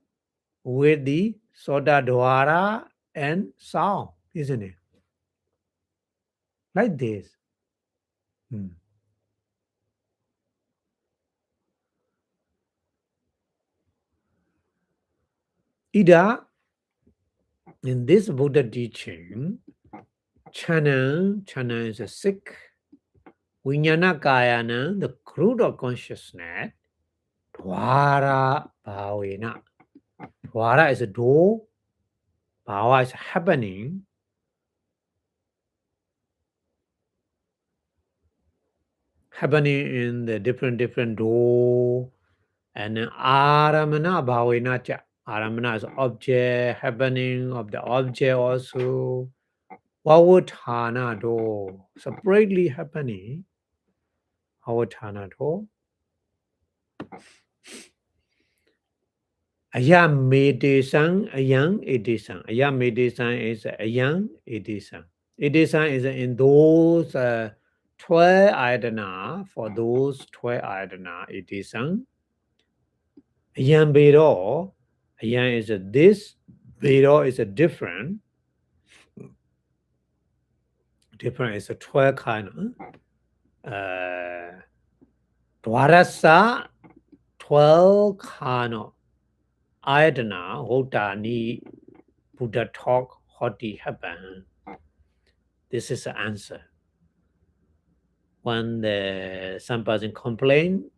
S1: with the soda dwara and sound, isn't it? Like this. Ida, in this Buddha teaching, chana is a sick. Vijnana kayana, the crude of consciousness, dwara bhavena. Dwara is a door, bhava is happening. Happening in the different door. And then aramana bhavena cha. Aramana is object, happening of the object also. Vavutthana door, separately happening. Vavutthana door. Ayam medesang, ayam edesang. Ayam medesang is ayam edesang. Edesang is in those 12 ayatana, for those 12 ayatana, edesang. Ayam bedo, ayam is this, bedo is a different. Different is a 12 kind of. Dwarasa, 12 kind of. Ayatana, Hotani, Buddha talk, Hoti happen. This is the answer. When some person complain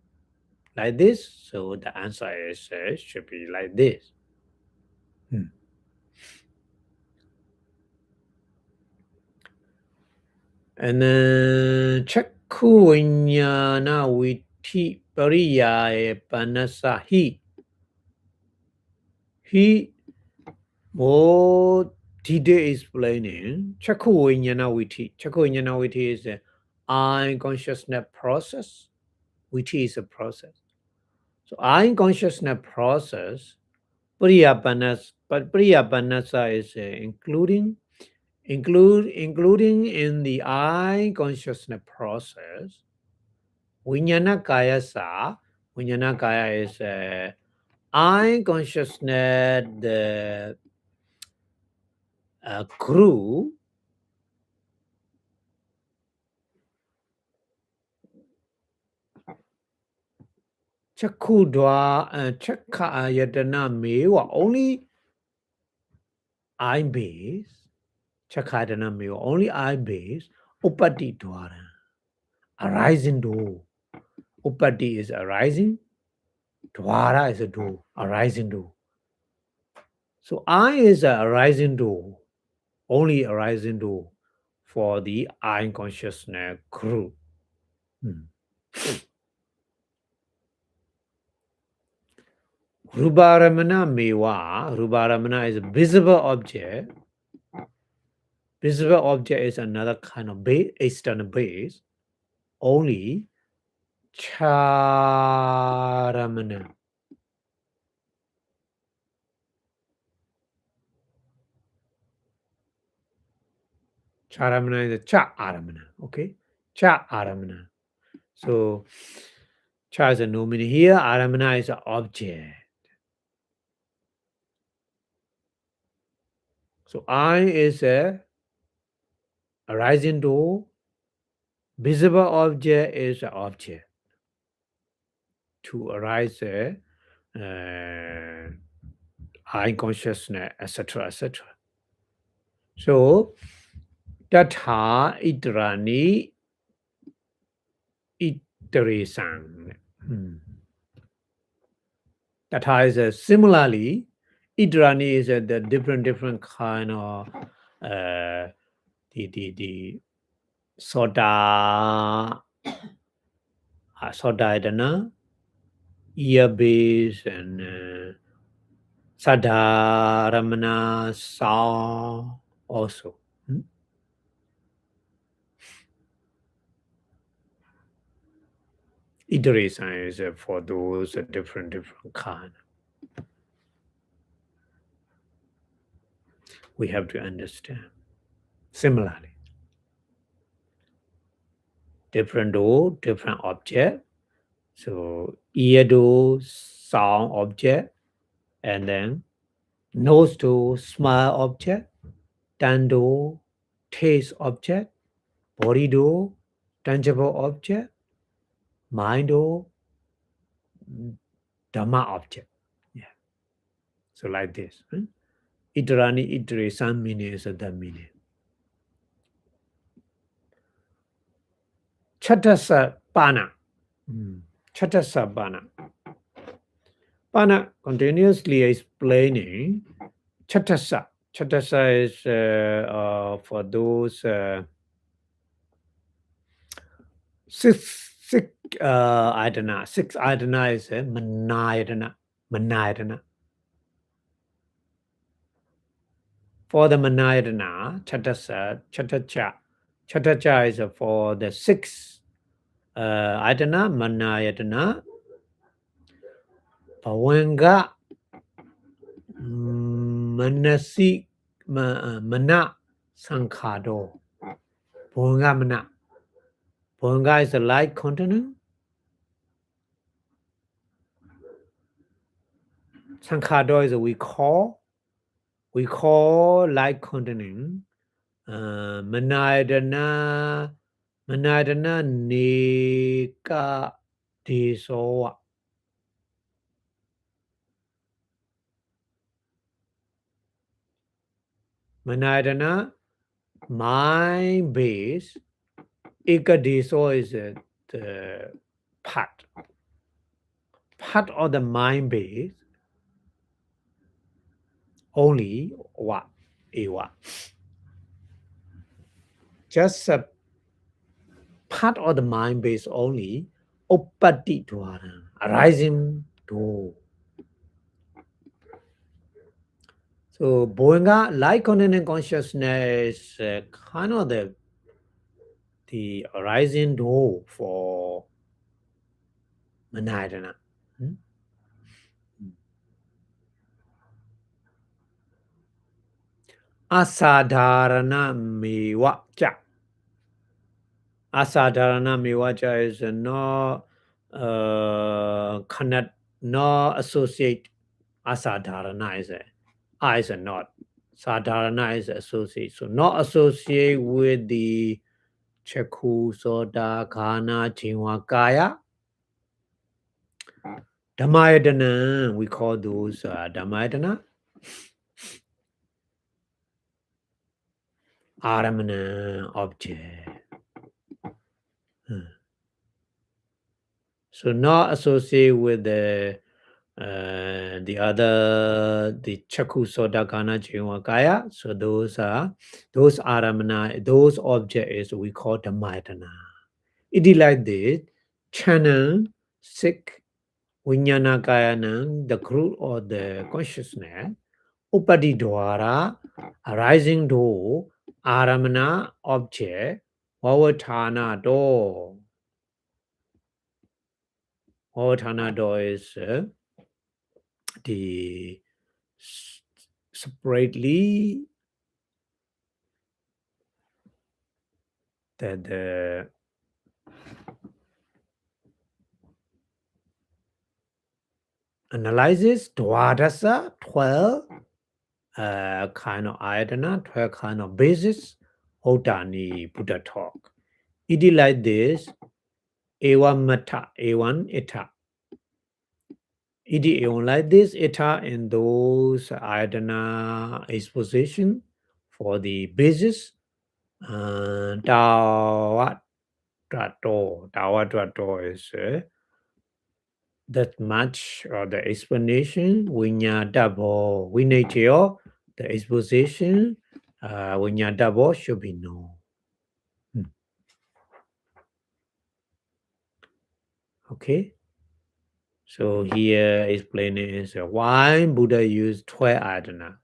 S1: like this, so the answer is should be like this. And then Chakku Vijnana Viti Pariyaya Panasa He more detail explaining Chakku Vijnana Viti. Chakku Vijnana Viti is the eye consciousness process. Viti is a process. So eye consciousness process, Priyapanasa is including in the eye consciousness process. Vijnana kaya is eye consciousness, the crew. Chakudwa chakka ayatana mewa, only eye base. Chakadana mewa, only eye base. Upati dwara, arising door. Upati is arising. Dwara is a door, arising door. So eye is a arising door, only arising door for the eye consciousness crew. Rubaramana mewa. Rubaramana is a visible object. Visible object is another kind of base, external base. Only charamana. Charamana is a cha aramana. Okay, cha aramana. So cha is a nomen here. Aramana is an object. So I is a arising door. Visible object is an object to arise eye consciousness, etc., etc. So Tatha itrani iteresang. Tatha is similarly. Idrani is the different kind of the soda idana, ear base, and sadharamana sound also. iteration is for those different kind. We have to understand. Similarly, different door, different object. So ear door, sound object, and then nose to smell object, tongue to taste object, body to tangible object, mind to Dhamma object. Yeah. So like this. Iterani iteration meaning is that meaning. Chatasa pana. Chatasa pana. Pana continuously explaining Chatasa. Chatasa is for those six adana. Six adana is manayadana. Manayadana. For the manayadana, Chatasa, Chatacha. Chatacha is for the six adana, manayadana. Bhavanga manasi mana sankhado. Bhavanga mana. Bhavanga is a light continent. Sankhado is we call light continent. Manayadana neka desoa. Manayadana, mind base. Ekadeso is the part of the mind base. Only what? Eva. Just a part of the mind base only. Uppati dwara. Arising to. So Bhavanga, light continent consciousness, kind of the arising door for Manayadana. Asadharana mevacha. Asadharana mevacha is not cannot not associate. Asadharana is not. Sadharana is associate. So not associate with the Chakku, Soda, Ghana, Jinwa, Kaya. Dhammayadana, we call those Dhammayadana. Aramana object. So not associate with the other, the Chakku, Soda, Ghana, Jinwa, Kaya. So those aramana, those objects we call Dhammayadana. It is like this. Channel, sick, Vijnana Kayana, the group or the consciousness, Upadi Dwara, arising door, Aramana object, Vavatana door. Vavatana door is the separately the analysis Dwadasa 12 kind of ayatana, 12 kind of basis, Hotani Buddha talk. It is like this, A1 mata, A1 eta. It is like this eta in those ayatana exposition for the basis. Tawatrato is that much of the explanation. Vinyadabo, Vinatio, the exposition, Vinyadabo should be known. Okay. So here explaining is why Buddha used 12 adana.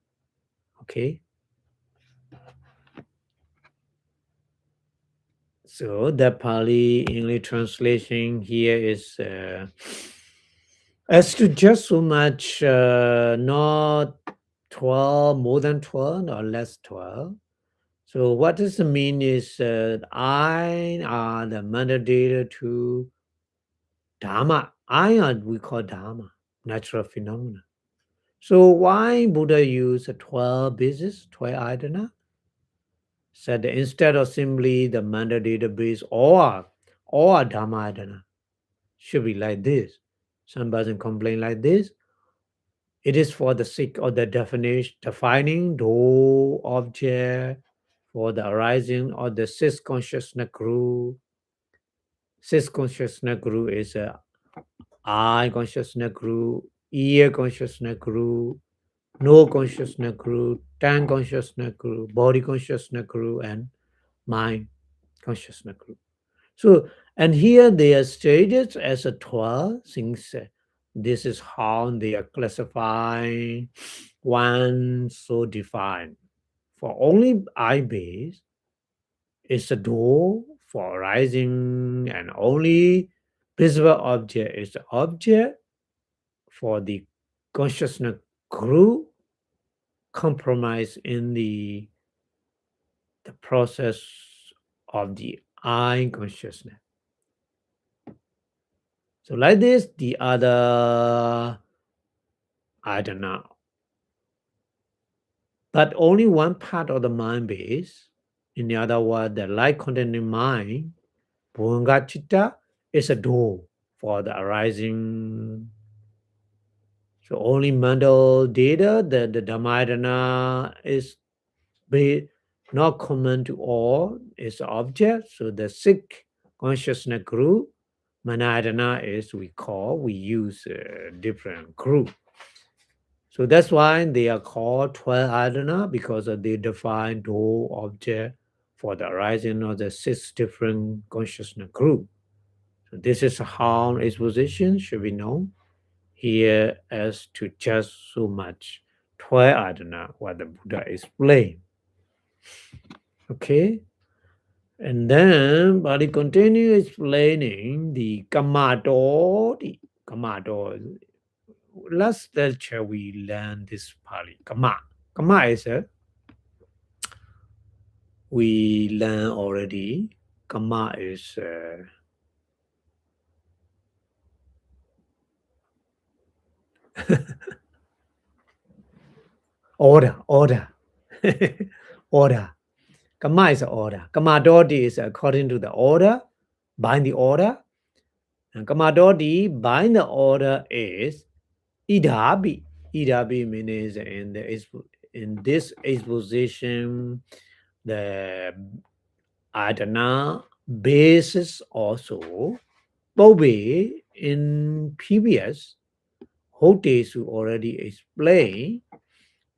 S1: Okay. So the Pali English translation here is as to just so much, not 12, more than 12 or less 12. So what does it mean is I are the metadata to Dharma. I are we call Dharma, natural phenomena. So why Buddha use a 12 basis, 12 adana? Said instead of simply the manda database or Dhamma adana, should be like this. Some person complain like this. It is for the sake of the definition, defining the object for the arising of the six consciousness group. Six consciousness group is a eye consciousness group, ear consciousness group, no consciousness group, tongue consciousness group, body consciousness group, and mind consciousness group. So, and here they are stated as a 12 since this is how they are classifying one so defined. For only eye base is a door for arising, and only visible object is the object for the consciousness group compromise in the process of the eye consciousness. So like this, the other, I don't know. But only one part of the mind base, in the other word, the light containing mind, Bhunga Chitta, is a door for the arising. So only mental data, the Dhammayana is not common to all, is the object. So the sick consciousness group, Manayana is we use a different group. So that's why they are called 12 adana, because they define the object for the arising of the six different consciousness group. So this is how its position should be known here as to just so much 12 adana, what the Buddha explained. Okay. And then Bali continue explaining the Kamato. The Kamato. Last lecture we learned this Pali. Kama. Kama is we learn already. Kama is order. Order. Kama is order. Kamadoti is according to the order, bind the order. And Kamadoti, bind the order is Idhabi. Idhabi means in this exposition, the Adana basis also. Bobe in previous Hotesu already explained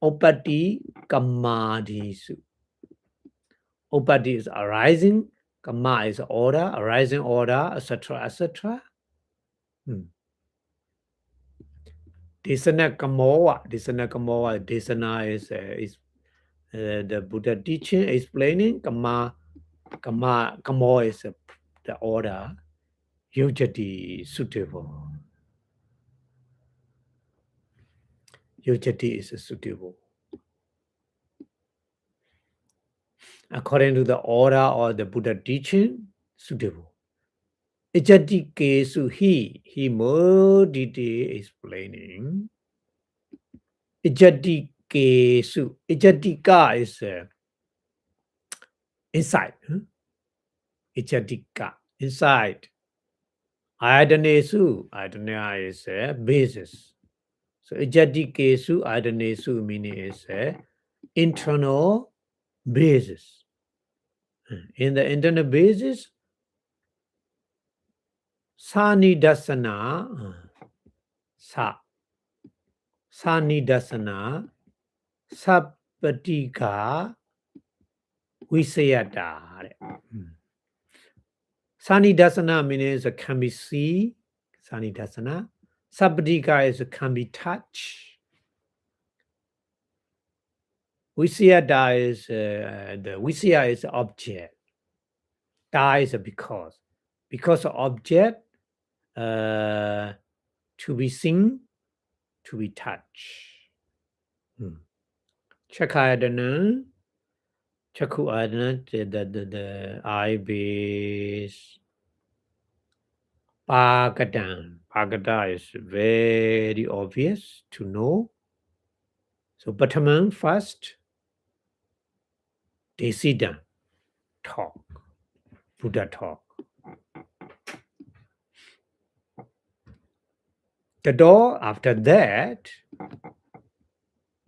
S1: Opati Kamadisu. Opati is arising, Kama is order, arising order, etc. etc. Desana Kamoa. Desana is the Buddha teaching explaining Kamo is the order. Yojati suitable. Yojati is suitable. According to the order or the Buddha teaching, suitable. Ijati kesu he more detail explaining. Ijati kesu. Ijatika is inside. Ijatika, inside. Ayanesu, Ayana is a basis. So ijati kesu, Ayanesu meaning is internal basis. In the internal basis, Sanidasana, Sanidasana, Sapatika, Visayata. Sanidasana means can be seen, Sanidasana. Sapatika is can be touched. Visayata is the Visaya is object. Ta is a because of object to be seen, to be touched. Chakayadana, Chaku Adana, the eye base. Pagadan. Pagada is very obvious to know. So Bataman first, Desidan, talk, Buddha talk. The door after that,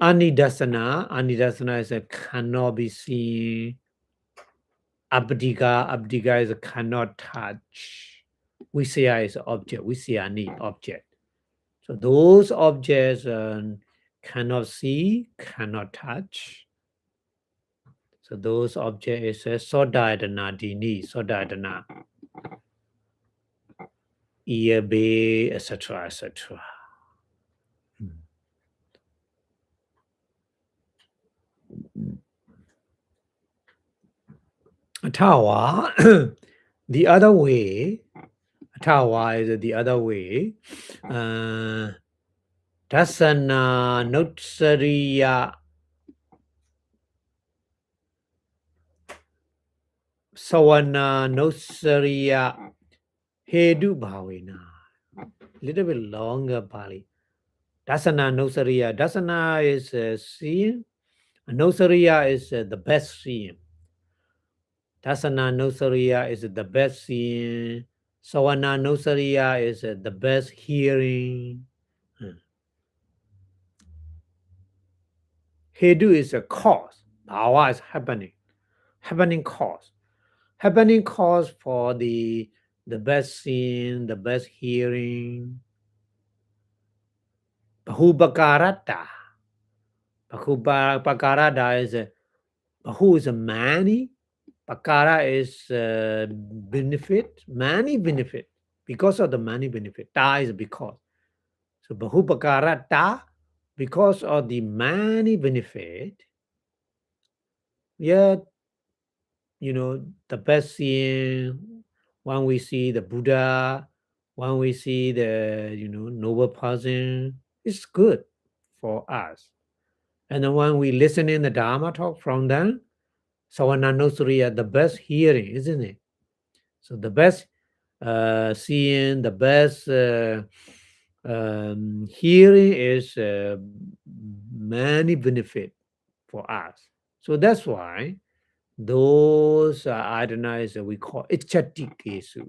S1: Anidasana is a cannot be seen. Abdiga is a cannot touch. Visaya is object. Visaya need object. So those objects cannot see, cannot touch. So those objects is Sodadana Dini, Sodadana, ear, bay, etc. etc. Tawa, the other way. Tawa is the other way. Dasana Nutsariya Sawana Nutsariya Hedu Bhavina. Little bit longer Pali. Dasana Nutsariya. Dasana is seeing. Nutsariya is the best seeing. Dasana Nutsariya is the best seeing. Sawana Nutsariya is the best hearing. Hedu is a cause. Bhava is happening. Happening cause. Happening cause for the best seeing, the best hearing. Bahubakarata. Bahubakarata is Bahu is a many. Bakara is benefit. Many benefit. Because of the many benefit. Ta is because. So Bahubakarata, because of the many benefit. Yeah, the best seeing, when we see the Buddha, when we see the, noble person, it's good for us. And then when we listen in the Dharma talk from them, Savananusriya, the best hearing, isn't it? So the best seeing, the best hearing is many benefit for us. So that's why those adhanas we call ichatika.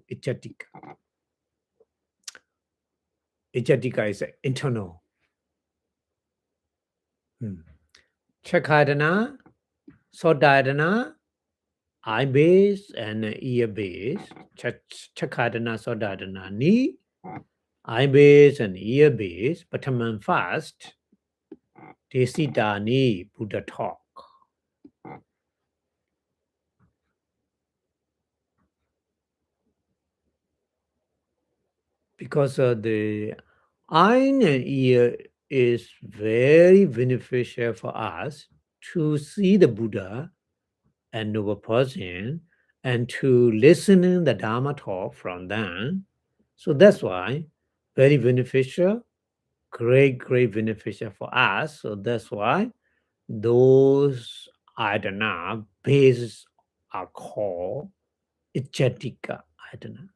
S1: Ichatika is internal. Chakadana, Sodadana, eye base and ear base. Chakadana, Sodadana, ni, eye base and ear base. Pataman fast, Desidani, Buddha talk. Because the eye and ear is very beneficial for us to see the Buddha and noble person and to listen in the Dharma talk from them. So that's why very beneficial, great beneficial for us. So that's why those adana bases are called ichatika adana.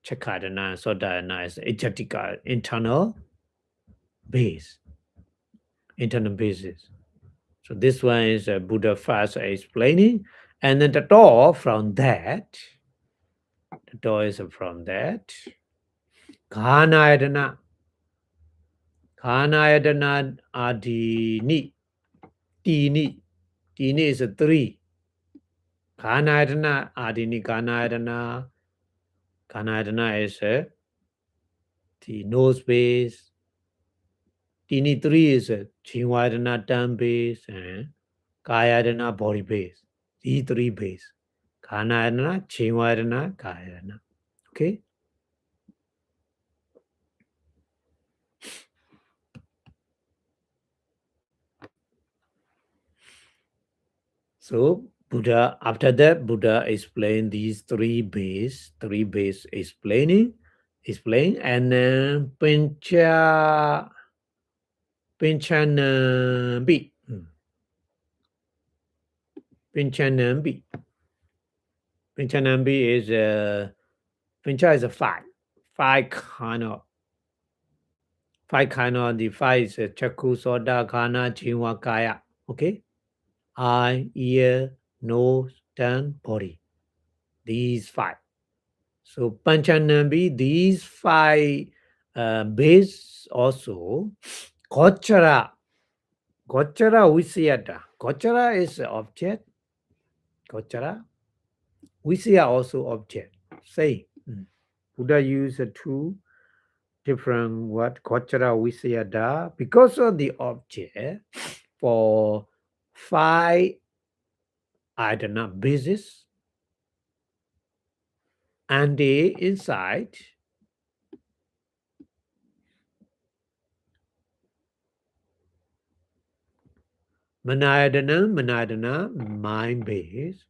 S1: Chakadana, Sodana is ichatika, internal base, internal basis. So this one is Buddha first explaining, and then the door from that. The door is from that. Kanayadana. Kanayadana adini. Tini. Tini is a 3. Kanayadana adini. Kanayadana. Kanayadana is the nose base. Tini 3 is Chingwadana tongue base and Kayadana body base. These 3 base. Kanayadana, Chingwadana, Kayadana. Okay? So Buddha, after that, Buddha explained these three base explain, and then Pinchanambi. Pinchanambi. Pinchanambi is Pincha is a five kind of the five is Chaku, Soda, Ghana, Jinwa, Kaya. Okay, eye, ear, nose, tongue, body. These five. So Panchanambi, these five base also. Gochara Visyata. Gochara is object. Gochara. Visya also object. Say. Buddha used two different word. Gochara Visyata. Because of the object for five, I don't know, basis. And the inside Manayadana, mind base.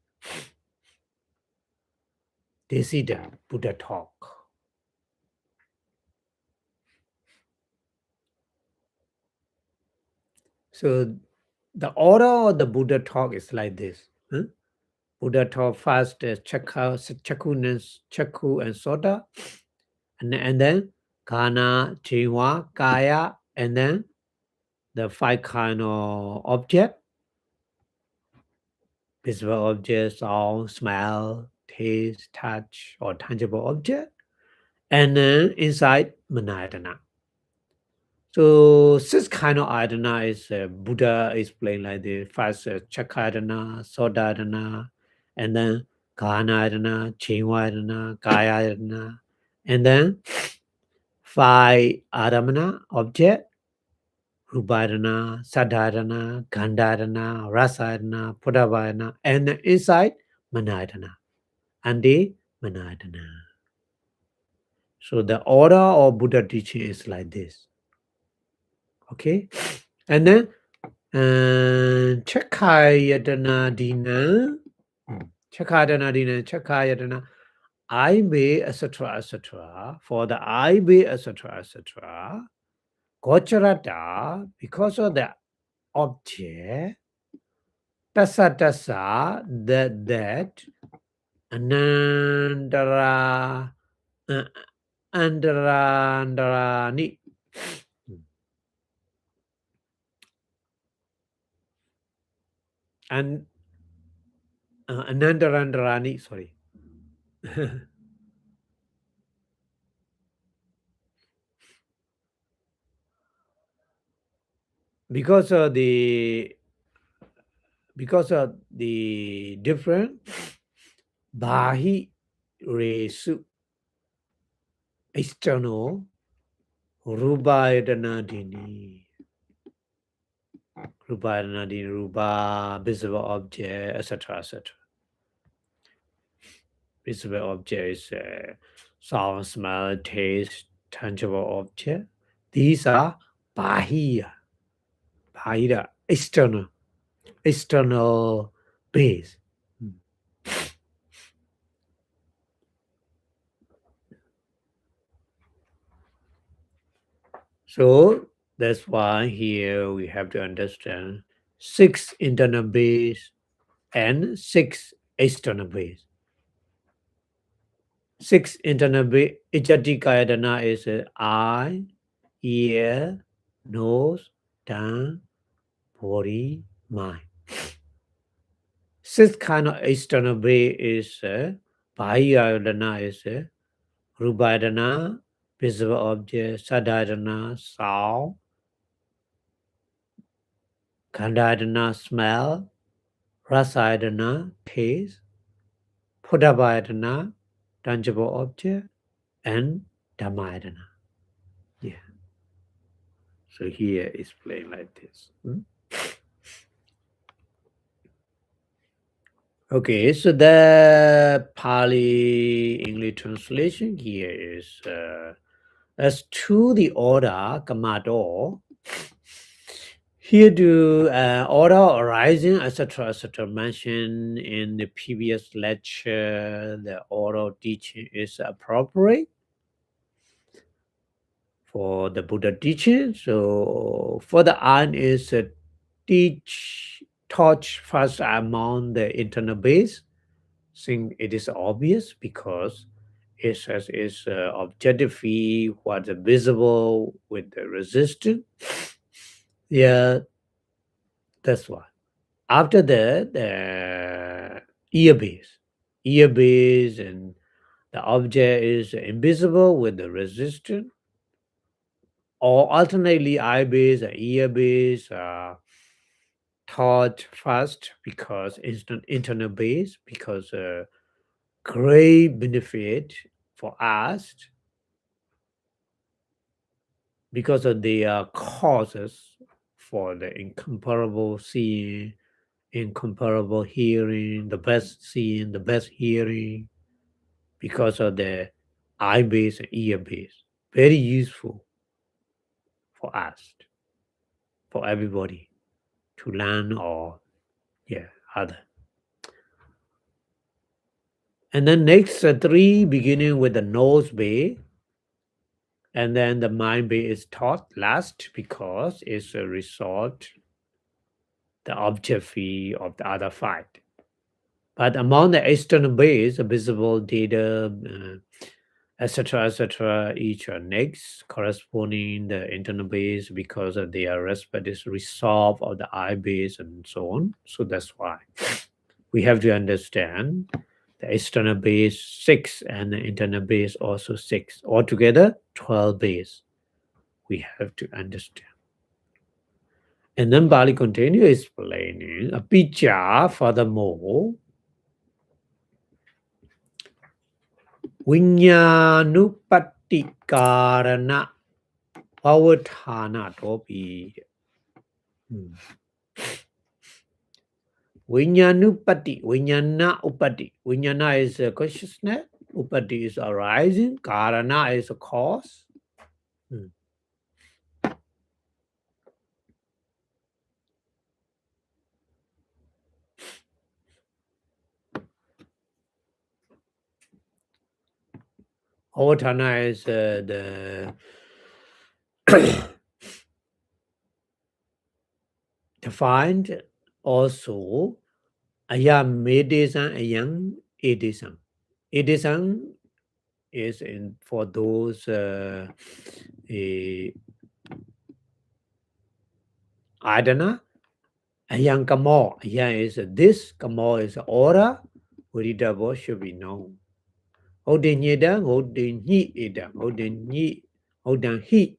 S1: Desida, Buddha talk. So the order of the Buddha talk is like this. Buddha talk first Chaku and Sota, and then Kana, Jiwa, Kaya, and then the five kind of object, visible object, sound, smell, taste, touch, or tangible object, and then inside Manayatana. So six kind of adana is Buddha explained like this. First Chakadana, Sodadana, and then Kanadana, Chinwadana, Kayadana, and then five Adamana object, Rubadana, Sadadana, Gandhadana, Rasadana, Pudavadana, and then inside Manadana, and the Manadana. So the order of Buddha teaching is like this. Okay, and then Chakayadana Dina, I be, etc. For the I be, etc. Gocharata, because of the object, tasa, that, anandara, andarani. And Anandarandarani, sorry. because of the different Bahi Resu external Rubayadanadini. Ruba, visible object, etc. Visible object is sound, smell, taste, tangible object. These are Bahia, external base. So that's why here we have to understand 6 internal base and 6 external base. 6 internal base, Ichatikayadana is eye, ear, nose, tongue, body, mind. 6 kind of external base is Bahiyayadana is Rubayadana, visible object, Sadayadana, sound, Gandhayadana, smell, Rasayadana, taste, Pudabhayadana, tangible object, and Dhammayadana. Yeah. So here is explained like this. Okay, so the Pali English translation here is as to the order Kamado. Here do order arising, etc., mentioned in the previous lecture. The oral teaching is appropriate for the Buddha teaching. So for the eye is touch first among the internal base. Think it is obvious because it says is objectively what is visible with the resistance. Yeah, that's why. After that, the ear base. Ear base and the object is invisible with the resistance. Or alternately, eye base and ear base are taught first because instant internal base, because great benefit for us because of their causes for the incomparable seeing, incomparable hearing, the best seeing, the best hearing, because of the eye base and ear base. Very useful for us, for everybody to learn or other. And then next three beginning with the nose base, and then the mind base is taught last because it's a result, the object fee of the other five. But among the external base, the visible data, etc., each are next corresponding the internal base because of their respective resolve of the eye base and so on. So that's why we have to understand the external base 6 and the internal base also 6. Altogether 12 base. We have to understand. And then Bali continue explaining a picture furthermore. Vinyanupatikkarana Pavathana topi. Vinyanupati, Vinyana upati. Vinyana is a consciousness, upati is arising, karana is a cause. Pavathana is the defined also ayam medesam ayam edesam. Edesam is in for those adana. Ayam kamo. Ayam is this, kamo is aura. Buddha should be known. Holding yedang, holding he edang, holding he, holding he.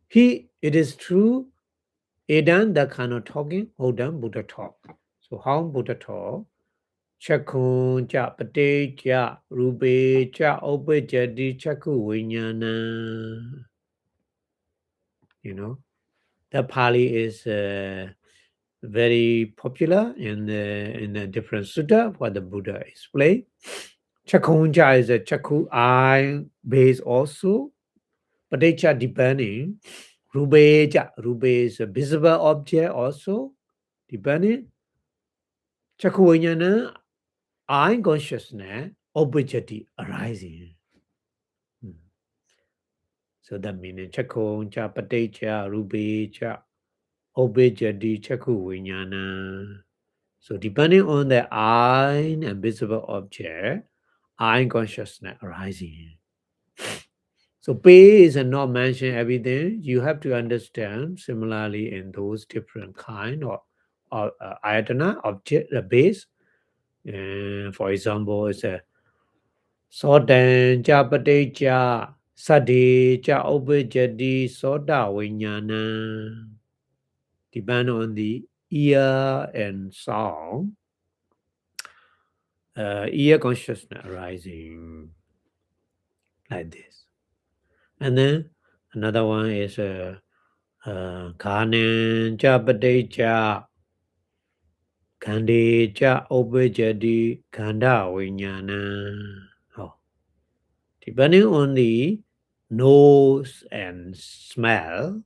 S1: He, it is true. Edan, the kind of talking, holding Buddha talk. So how Buddha talk? Chakun cha pate cha rube cha ope jadi chaku vinyana. You know, the Pali is very popular in the different sutta what the Buddha explained. Chakunja is a chaku eye base also. Patecha depending. Rubeja, rube is a visible object also. Depending. Chakuvinyana, eye consciousness, objecti arising. So that means chakunja, patecha, rubeja, objecti, chakuvinyana. So depending on the eye and visible object, eye consciousness arising. So pay is not mention everything. You have to understand similarly in those different kind of ayatana object base. For example, it's a sodan cha pate cha sadi cha obejadi soda vinyana. Depend on the ear and sound. Ear consciousness arising like this. And then another one is Kanan cha pate cha Kande cha obejadi kanda vinyana. Oh. Depending on the nose and smell,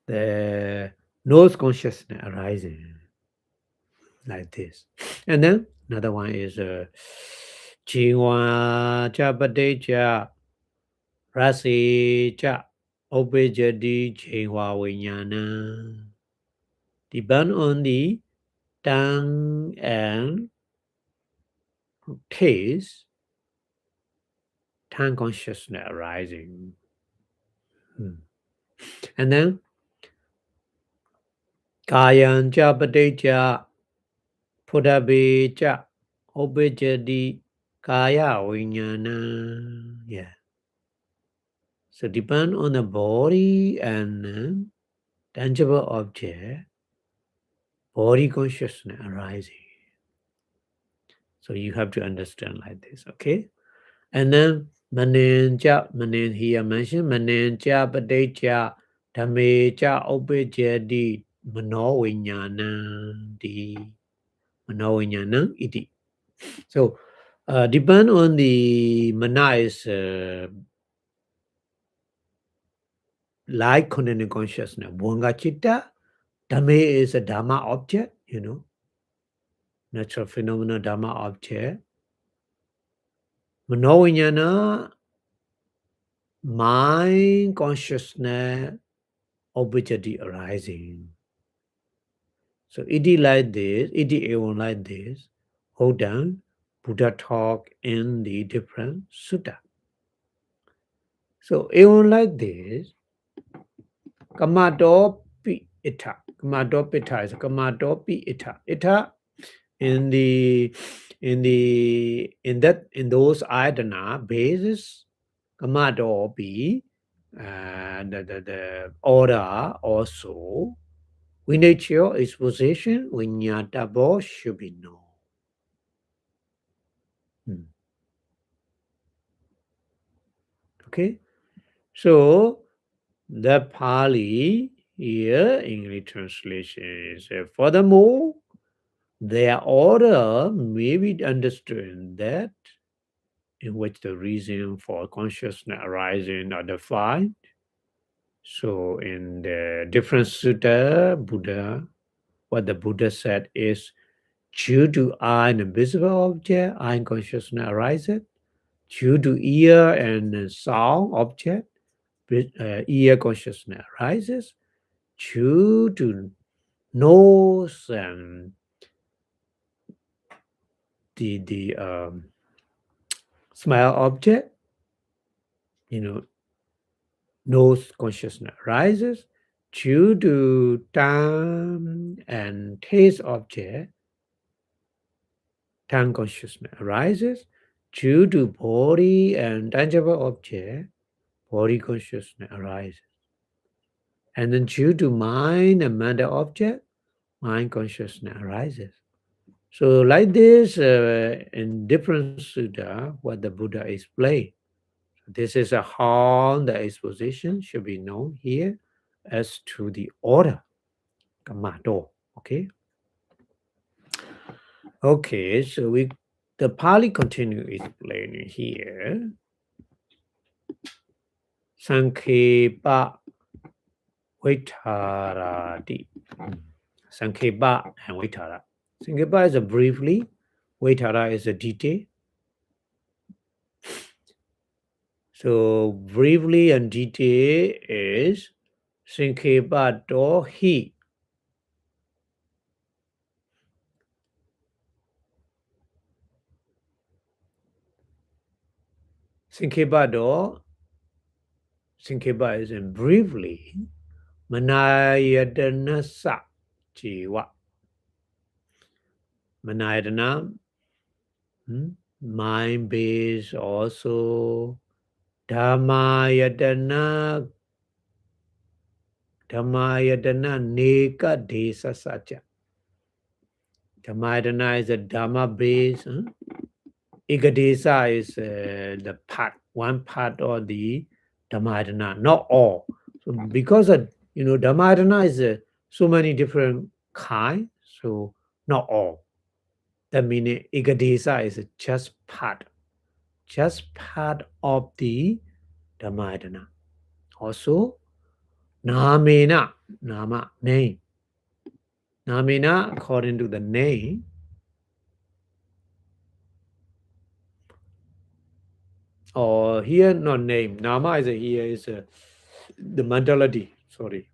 S1: the nose consciousness arising like this. And then another one is Jingwa cha pate cha rasi cha obejati jingwa vinyana. Depend on the tongue and taste, tongue consciousness arising. And then Kayan cha pate cha Pudabhi cha obejati kaya vinyana. Yeah. So depend on the body and tangible object, body consciousness arising. So you have to understand like this, okay? And then manin here mentioned manin cha pate cha dhame cha obejati mano vinyana di mano vinyana iti. So depend on the mana is like condemning consciousness. Bhanga chitta, Dhamma is a Dhamma object, natural phenomena Dhamma object. Manovinyana, mind consciousness, object arising. So iti like this, iti even like this, hold down, Buddha talk in the different sutta. So even like this, Kamato pi ita. Kamato pita is kamato pi ita. Ita in those Adana basis, kamato pi the order also. Nature is position vinyatabo should be known. Okay, so the Pali here English translation is furthermore, their order may be understood that in which the reason for consciousness arising are defined. So in the different sutta, what the Buddha said is due to eye and visible object, eye consciousness arises. Due to ear and sound object, ear consciousness arises. Due to nose and the smell object, nose consciousness arises. Due to tongue and taste object, tongue consciousness arises. Due to body and tangible object, body consciousness arises. And then due to mind and mental object, mind consciousness arises. So like this, in different sutta, what the Buddha explained. This is how the exposition should be known here as to the order. Kamato. Okay. Okay, so the Pali continue explaining here. Sankhepa Vitarati. Sankhepa and Vitara. Sankhepa is a briefly, Vitara is a detail. So briefly and detail is Sankhepa do hi. Sankhepa is in briefly Manayadana sa jiva. Manayadana, mind base also. Dhammayadana neka desa sacha. Dhammayadana is a Dhamma base. Igadesa is the part, one part of the Dhammayadana, not all. So because of, Dhammayadana is so many different kinds, so not all. That means Igadesa is just part of the Dhammayadana. Also, Namena, nama, name. Namena, according to the name. Or here, not name. Nama is here is the mentality. Sorry,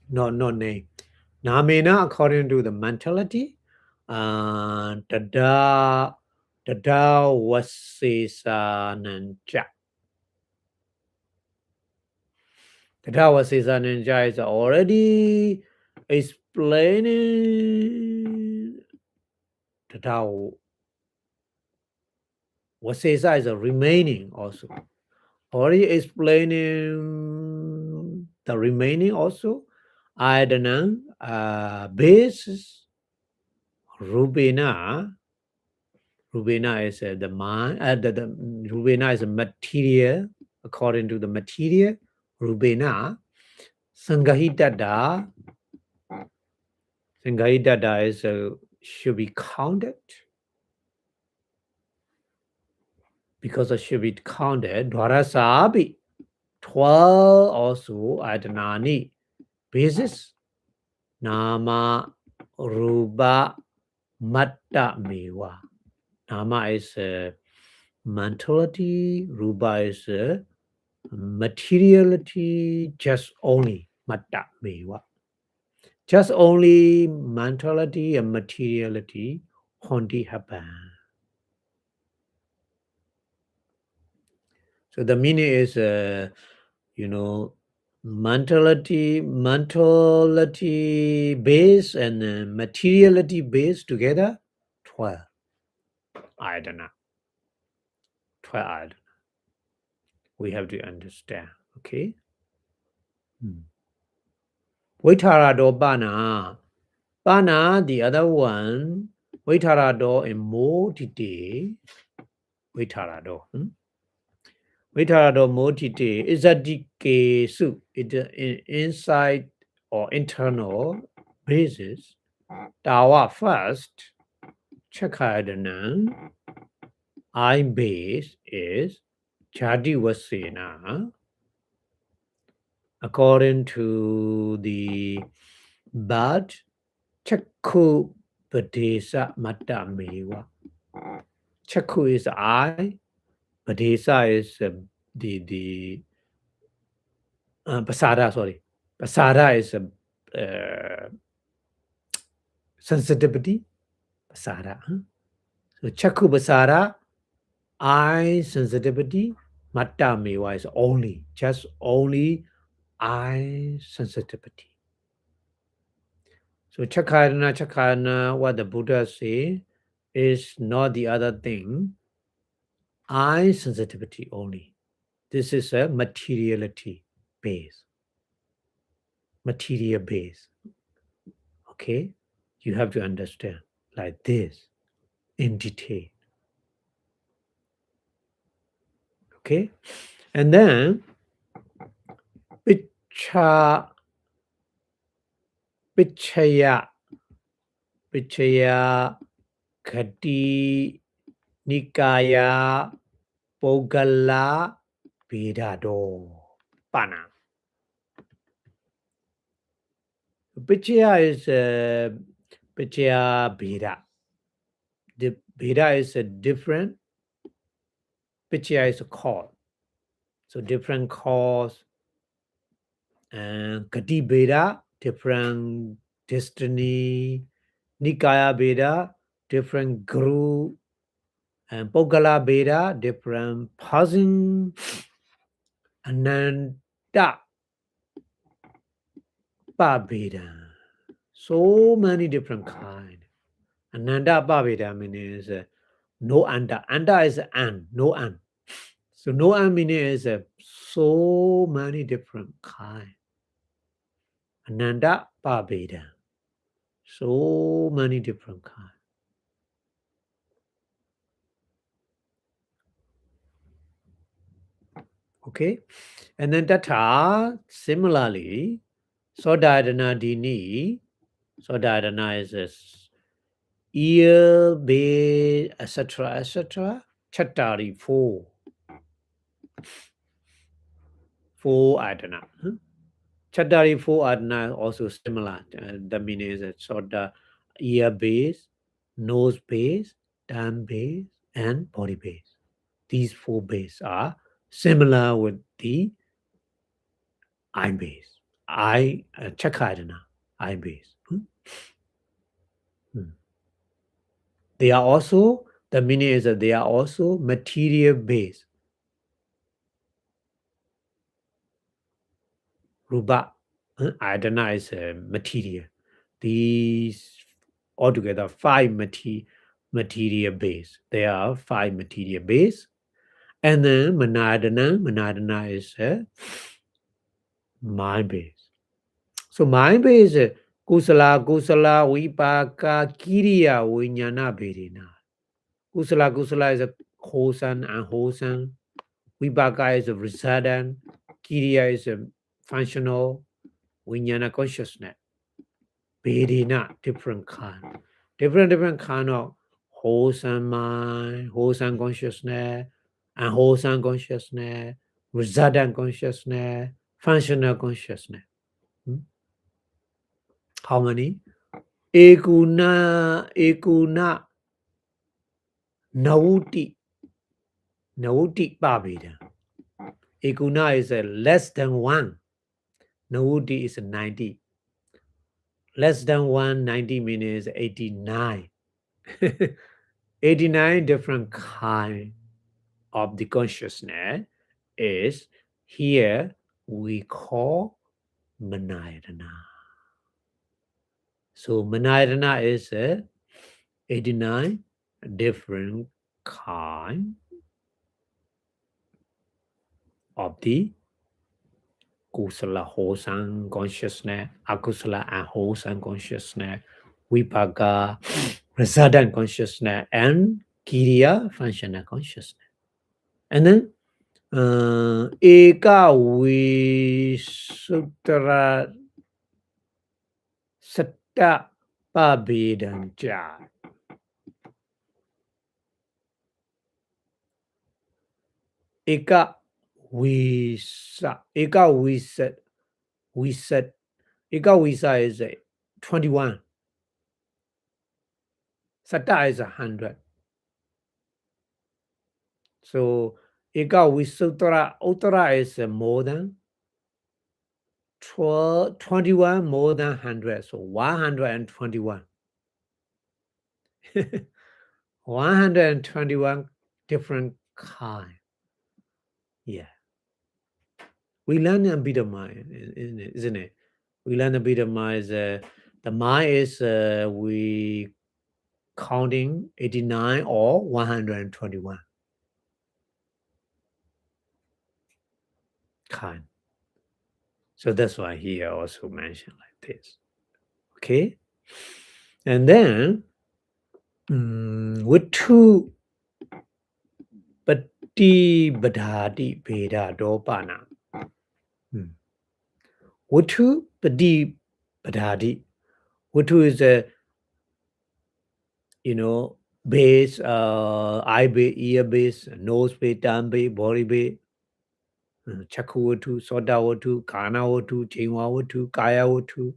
S1: not name. Namena, according to the mentality. Tada Vipassanā. Tada Vipassanā is already explaining. Tada Vipassanā is remaining also. Already explaining the remaining also. Ayatana basis. Rupena is the mind. The Rupena is a material according to the material. Rupena. Sanghitata. Sanghitata is should be counted. Because it should be counted. Dwarasabi. 12 also Adanani. Basis. Nama Rupa Matta Mewa. Nama is mentality, Rupa is materiality, just only Matta Mewa. Just only mentality and materiality Hondi happen. So the meaning is mentality base and materiality base together 12 Ayatana. 12 Ayatana. We have to understand. Okay. Vaitharado Bana. Bana, the other one. Vaitharado in more detail. Vaitharado. Vaitharado more detail is a dikesu. It inside or internal basis. Tawa first. Chakadana. I base is Jadi Vipassanā. According to the Bad Chakku Padesa Matta Mewa. Chakku is eye. Padesa is the Pasada, sorry. Pasada is sensitivity. Pasada. So Chakku Pasada, eye sensitivity. Matta Mewa is only, just only eye sensitivity. So Chakarana, what the Buddha say is not the other thing. Eye sensitivity only. This is a materiality base. Material base. Okay? You have to understand like this in detail. Okay? And then Pichaya Khati Nikaya Pogala Vedado Pana. Pichaya is Pichaya Veda. The Veda is a different. Pichaya is a cause. So different cause. And Kati Veda, different destiny. Nikaya Veda, different guru. And Pogala Veda, different person. Ananda Veda. So many different kinds. Ananda Veda means no anda. Anda is an, no an. So no an meaning is so many different kinds. Ananda Veda. So many different kinds. Okay, and then Tata similarly, Sodadana Dini. Sodadana is ear, bed, etc. Chattari 4. 4 Adana. Chatari 4 adana also similar. The meaning is sort of ear base, nose base, tongue base, and body base. These 4 base are similar with the eye base. Eye chakradana, eye base. They are also, the meaning is that they are also material base. Rupa, adana is a material. These altogether 5 material base. There are 5 material base. And then manadana is a mind base. So mind base is kusala, vipaka, kiriya, vinyana, bedina. Kusala is a wholesome, unwholesome. Vipaka is a resultant. Kiriya is a functional. Vinyana consciousness. Bedina, different kind. Different kind of wholesome mind, wholesome consciousness, unwholesome consciousness, resultant consciousness, functional consciousness. How many? Ekuna nauti babida. Ekuna is a less than 1. Nauti is 90. Less than 1, 90 means 89. 89 different kind of the consciousness is here we call manayana. So manayana is 89 different kind of the kusala wholesome consciousness, akusala unwholesome consciousness, vipaka resultant consciousness, and kiriya functional consciousness. And then eka visuttara satta pabedancha. Eka visa is 21. Satta is 100. So eka visuttara uttara is more than 21 more than 100. So 121. 121 different kind. Yeah. We learn Abhidhamma, isn't it? We learn Abhidhamma is the mind is we counting 89 or 121 kind. So that's why he also mentioned like this. Okay. And then with 2 pati badhati veda dopana. With 2 pati badhati. With 2 is a base, eye base, ear base, nose base, tongue base, body base, chakku vatu, soda vatu, kana vatu, chingwa vatu, kaya vatu,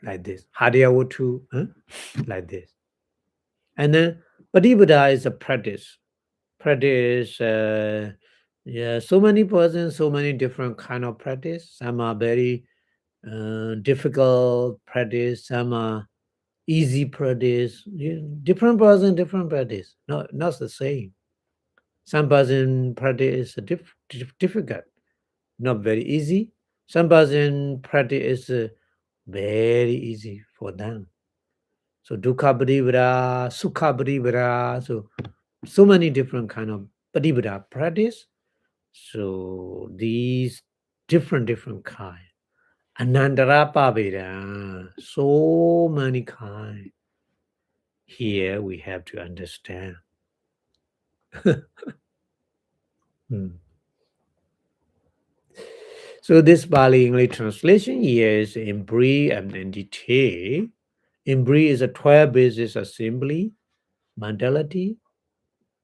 S1: like this. Hadya vatu, like this. And then Patipada is a practice. Practice, so many persons, so many different kind of practice. Some are very difficult practice, some are easy practice. Different person, different practice. Not the same. Some person practice is difficult, not very easy. Some person practice is very easy for them. So dukkha patibada, sukha patibada, so many different kind of patibada practice. So these different kind. Anandara paveda, so many kind. Here we have to understand. So this Bali English translation here is in brief and in detail. In brief is a 12 basis assembly, mentality,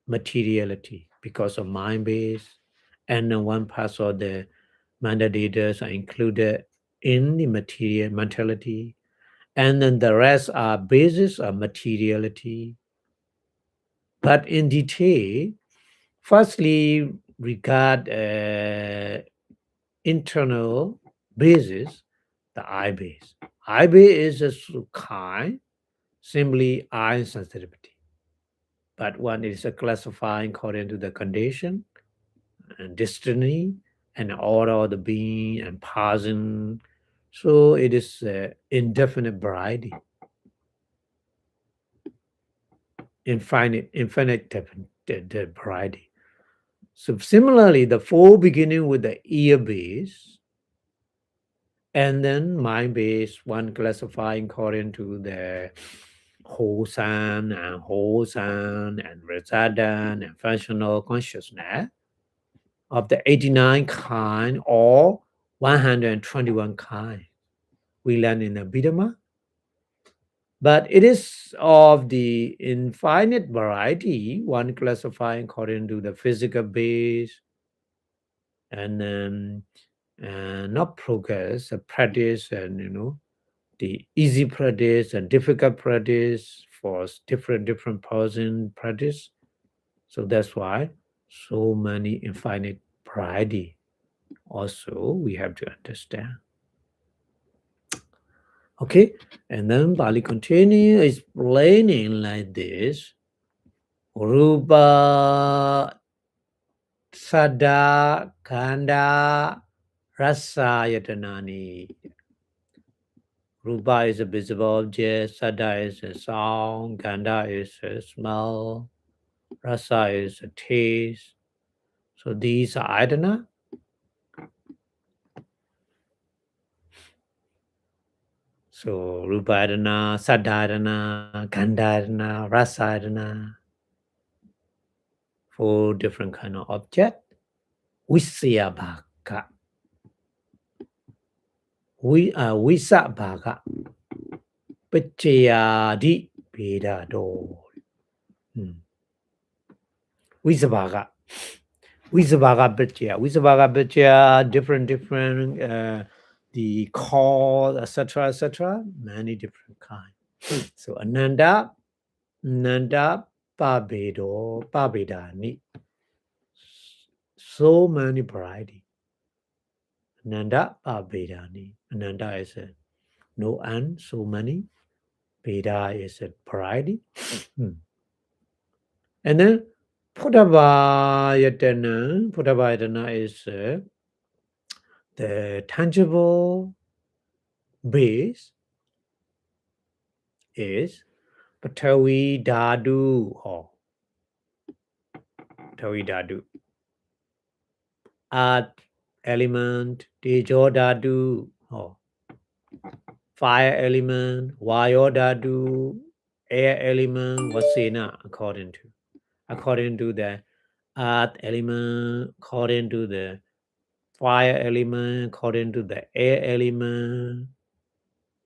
S1: materiality, because of mind base, and then one part of the Mandalators are included in the material mentality, and then the rest are basis of materiality. But in detail, firstly, regard internal basis, the I base. I base is a Sukkai, simply eye sensitivity. But one is a classifying according to the condition and destiny and order of the being and passing. So it is indefinite variety, infinite variety. So similarly, the four beginning with the ear base and then mind base, one classifying according to the wholesome and resident and functional consciousness of the 89 kind or 121 kind we learn in Abhidhamma. But it is of the infinite variety, one classifying according to the physical base and then not progress, practice and the easy practice and difficult practice for different person practice. So that's why so many infinite variety also we have to understand. Okay, and then Bali continue explaining like this. Rupa Sada Kanda Rasa Yatanani. Rupa is a visible object, Sada is a sound, Ganda is a smell, Rasa is a taste. So these are Ayatana. So Rupa Ayatana, Sada Ayatana, Ganda Ayatana, Rasa Ayatana. 4 different kind of object. Visaya Bhaka. Visa Bhaka. Pachayadi Vedado. Visabhaga. Visabhaga Pachaya. Visabhaga Pachaya, different, the cause, etc., many different kinds. So Ananda Pabedo, Pabedani. So many variety. Ananda Pabedani. Ananda is a no and so many. Veda is a variety. And then Pudavayatana is the tangible base is Patavi Dadu or Patavi Dadu. Earth element, Tejo Dadu or fire element, Vayo Dadu, air element, Vasena according to the earth element, according to the fire element, according to the air element.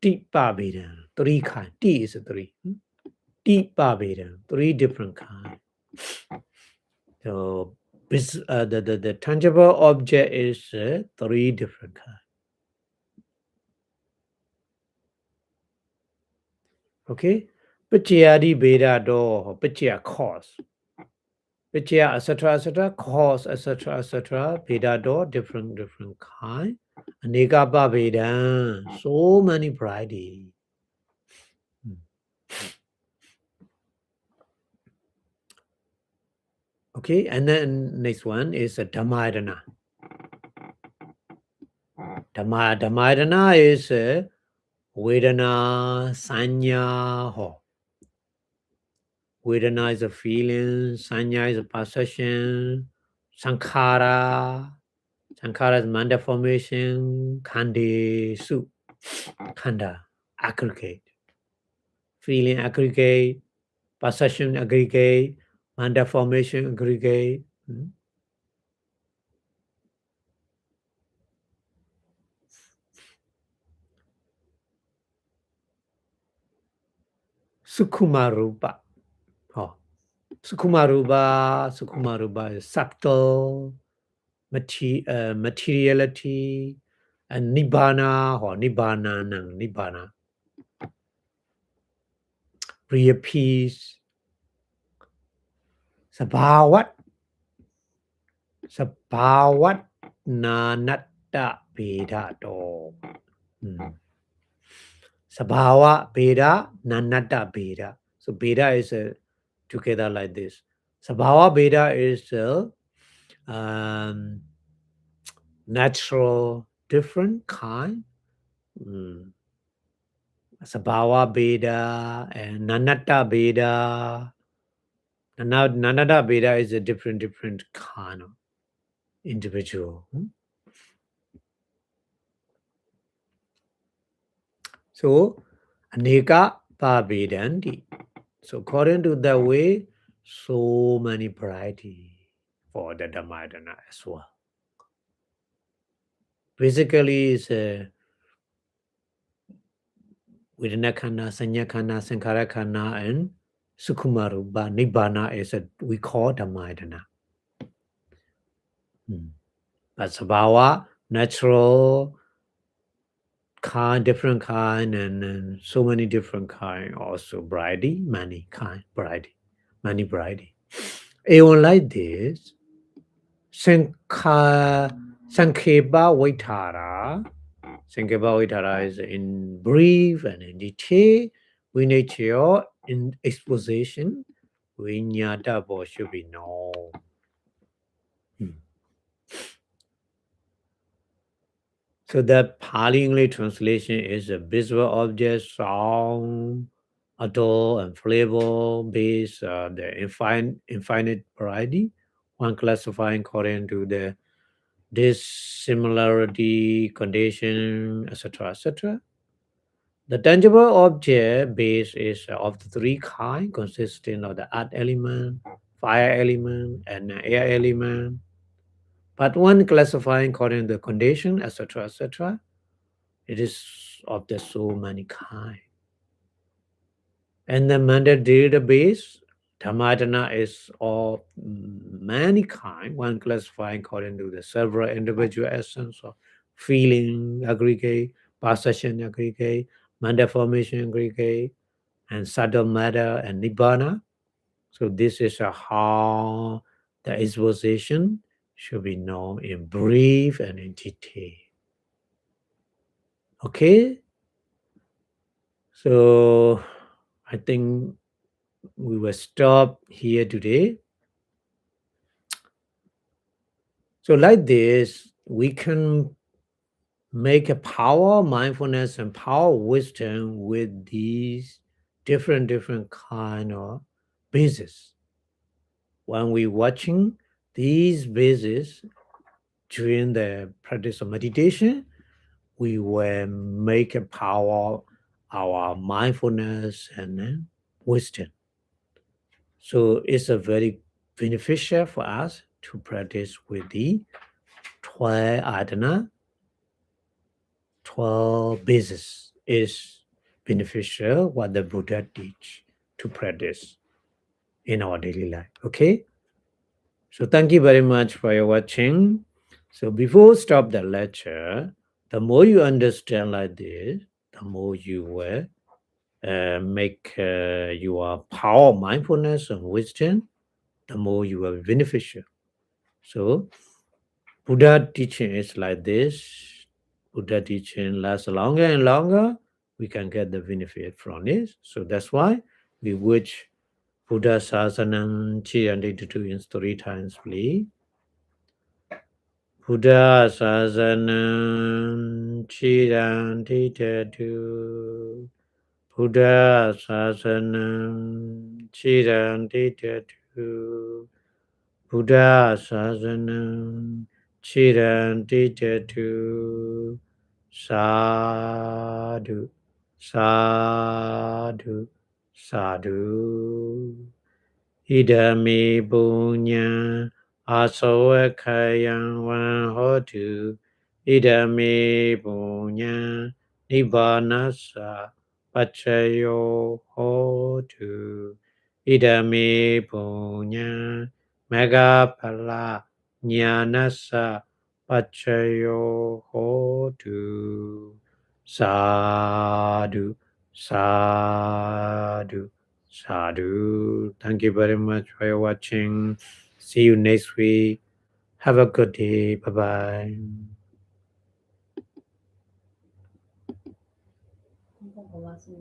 S1: Tipa Vedan, 3 kind. T is a 3. Tipa Vedan, 3 different kinds. So the tangible object is 3 different kinds. Okay? Pachayadi Veda do, Pachaya cause. Pachaya, etc., cause, etc., Veda do, different kind. Anekapa Vedan, so many variety. Okay, and then next one is a Dhammayana. Dhammayana is Vedana Sanya Ho. Vedana is a feeling, Sanya is a perception, Sankhara. Sankhara is mind formation, Khandi Su. Khanda, aggregate. Feeling aggregate, perception aggregate, mind formation aggregate. Sukhumarupa. Oh. Sukhumarupa is subtle, materiality, and nibbana or nibbana, real peace, sabhavat, nanatta beda. Sabhava beda, nanatta beda. So beda is together like this. Sabhava beda is natural, different kind. Sabhava beda and nanatta beda. Nanatta beda is a different kind of individual. So aneka pavedanti. So according to that way, so many variety for the Dhammayatana as well. Basically, it's Vedana Khana, Sanya Khana, Sankhara Khana, and Sukhumarupa Nibbana is we call Dhammayatana. But Sabhava, natural kind, different kind, and so many different kind. Also variety, many kind, variety, many variety. Even like this, Sankhepa Vaitara. Sankhepa Vaitara is in brief and in detail. Vinachyo in exposition. Vinyata should be known. So the Pali English translation is a visual object, sound, odor, and flavor based the infinite variety. One classifying according to the dissimilarity, condition, etc., etc. The tangible object base is of the three kinds, consisting of the earth element, fire element, and air element. But one classifying according to the condition, etc., etc. It is of the so many kinds. And the mandate database, Dhammayatana is of many kinds, one classifying according to the several individual essence of feeling aggregate, perception aggregate, mandate formation aggregate, and subtle matter and nibbana. So this is how the exposition should be known in brief and in detail. Okay? So I think we will stop here today. So like this, we can make a power mindfulness and power wisdom with these different kind of bases. When we watching these bases during the practice of meditation, we will make a power our mindfulness and wisdom. So it's a very beneficial for us to practice with the 12 adana, 12 bases is beneficial what the Buddha teach to practice in our daily life. Okay? So thank you very much for your watching. So before stop the lecture, the more you understand like this, the more you will make your power, mindfulness, and wisdom, the more you will be beneficial. So Buddha teaching is like this. Buddha teaching lasts longer and longer. We can get the benefit from it. So that's why we wish Buddha Sasanam Chiyanti to do in 3 times, please. Buddha Sasanam Chiyanti to do. Buddha Sasanam Chiyanti to do. Buddha Sasanam Chiranti Tetu Sadhu Sadhu Sadhu Idami Bunya Asawakayang Wan Hotu Idami Bunya Nibbanasa Pachayo Hotu Idami Bunya Megapala Jnanassa Pachayo Hotu. Sadhu, sadhu, sadhu. Thank you very much for your watching. See you next week. Have a good day. Bye bye.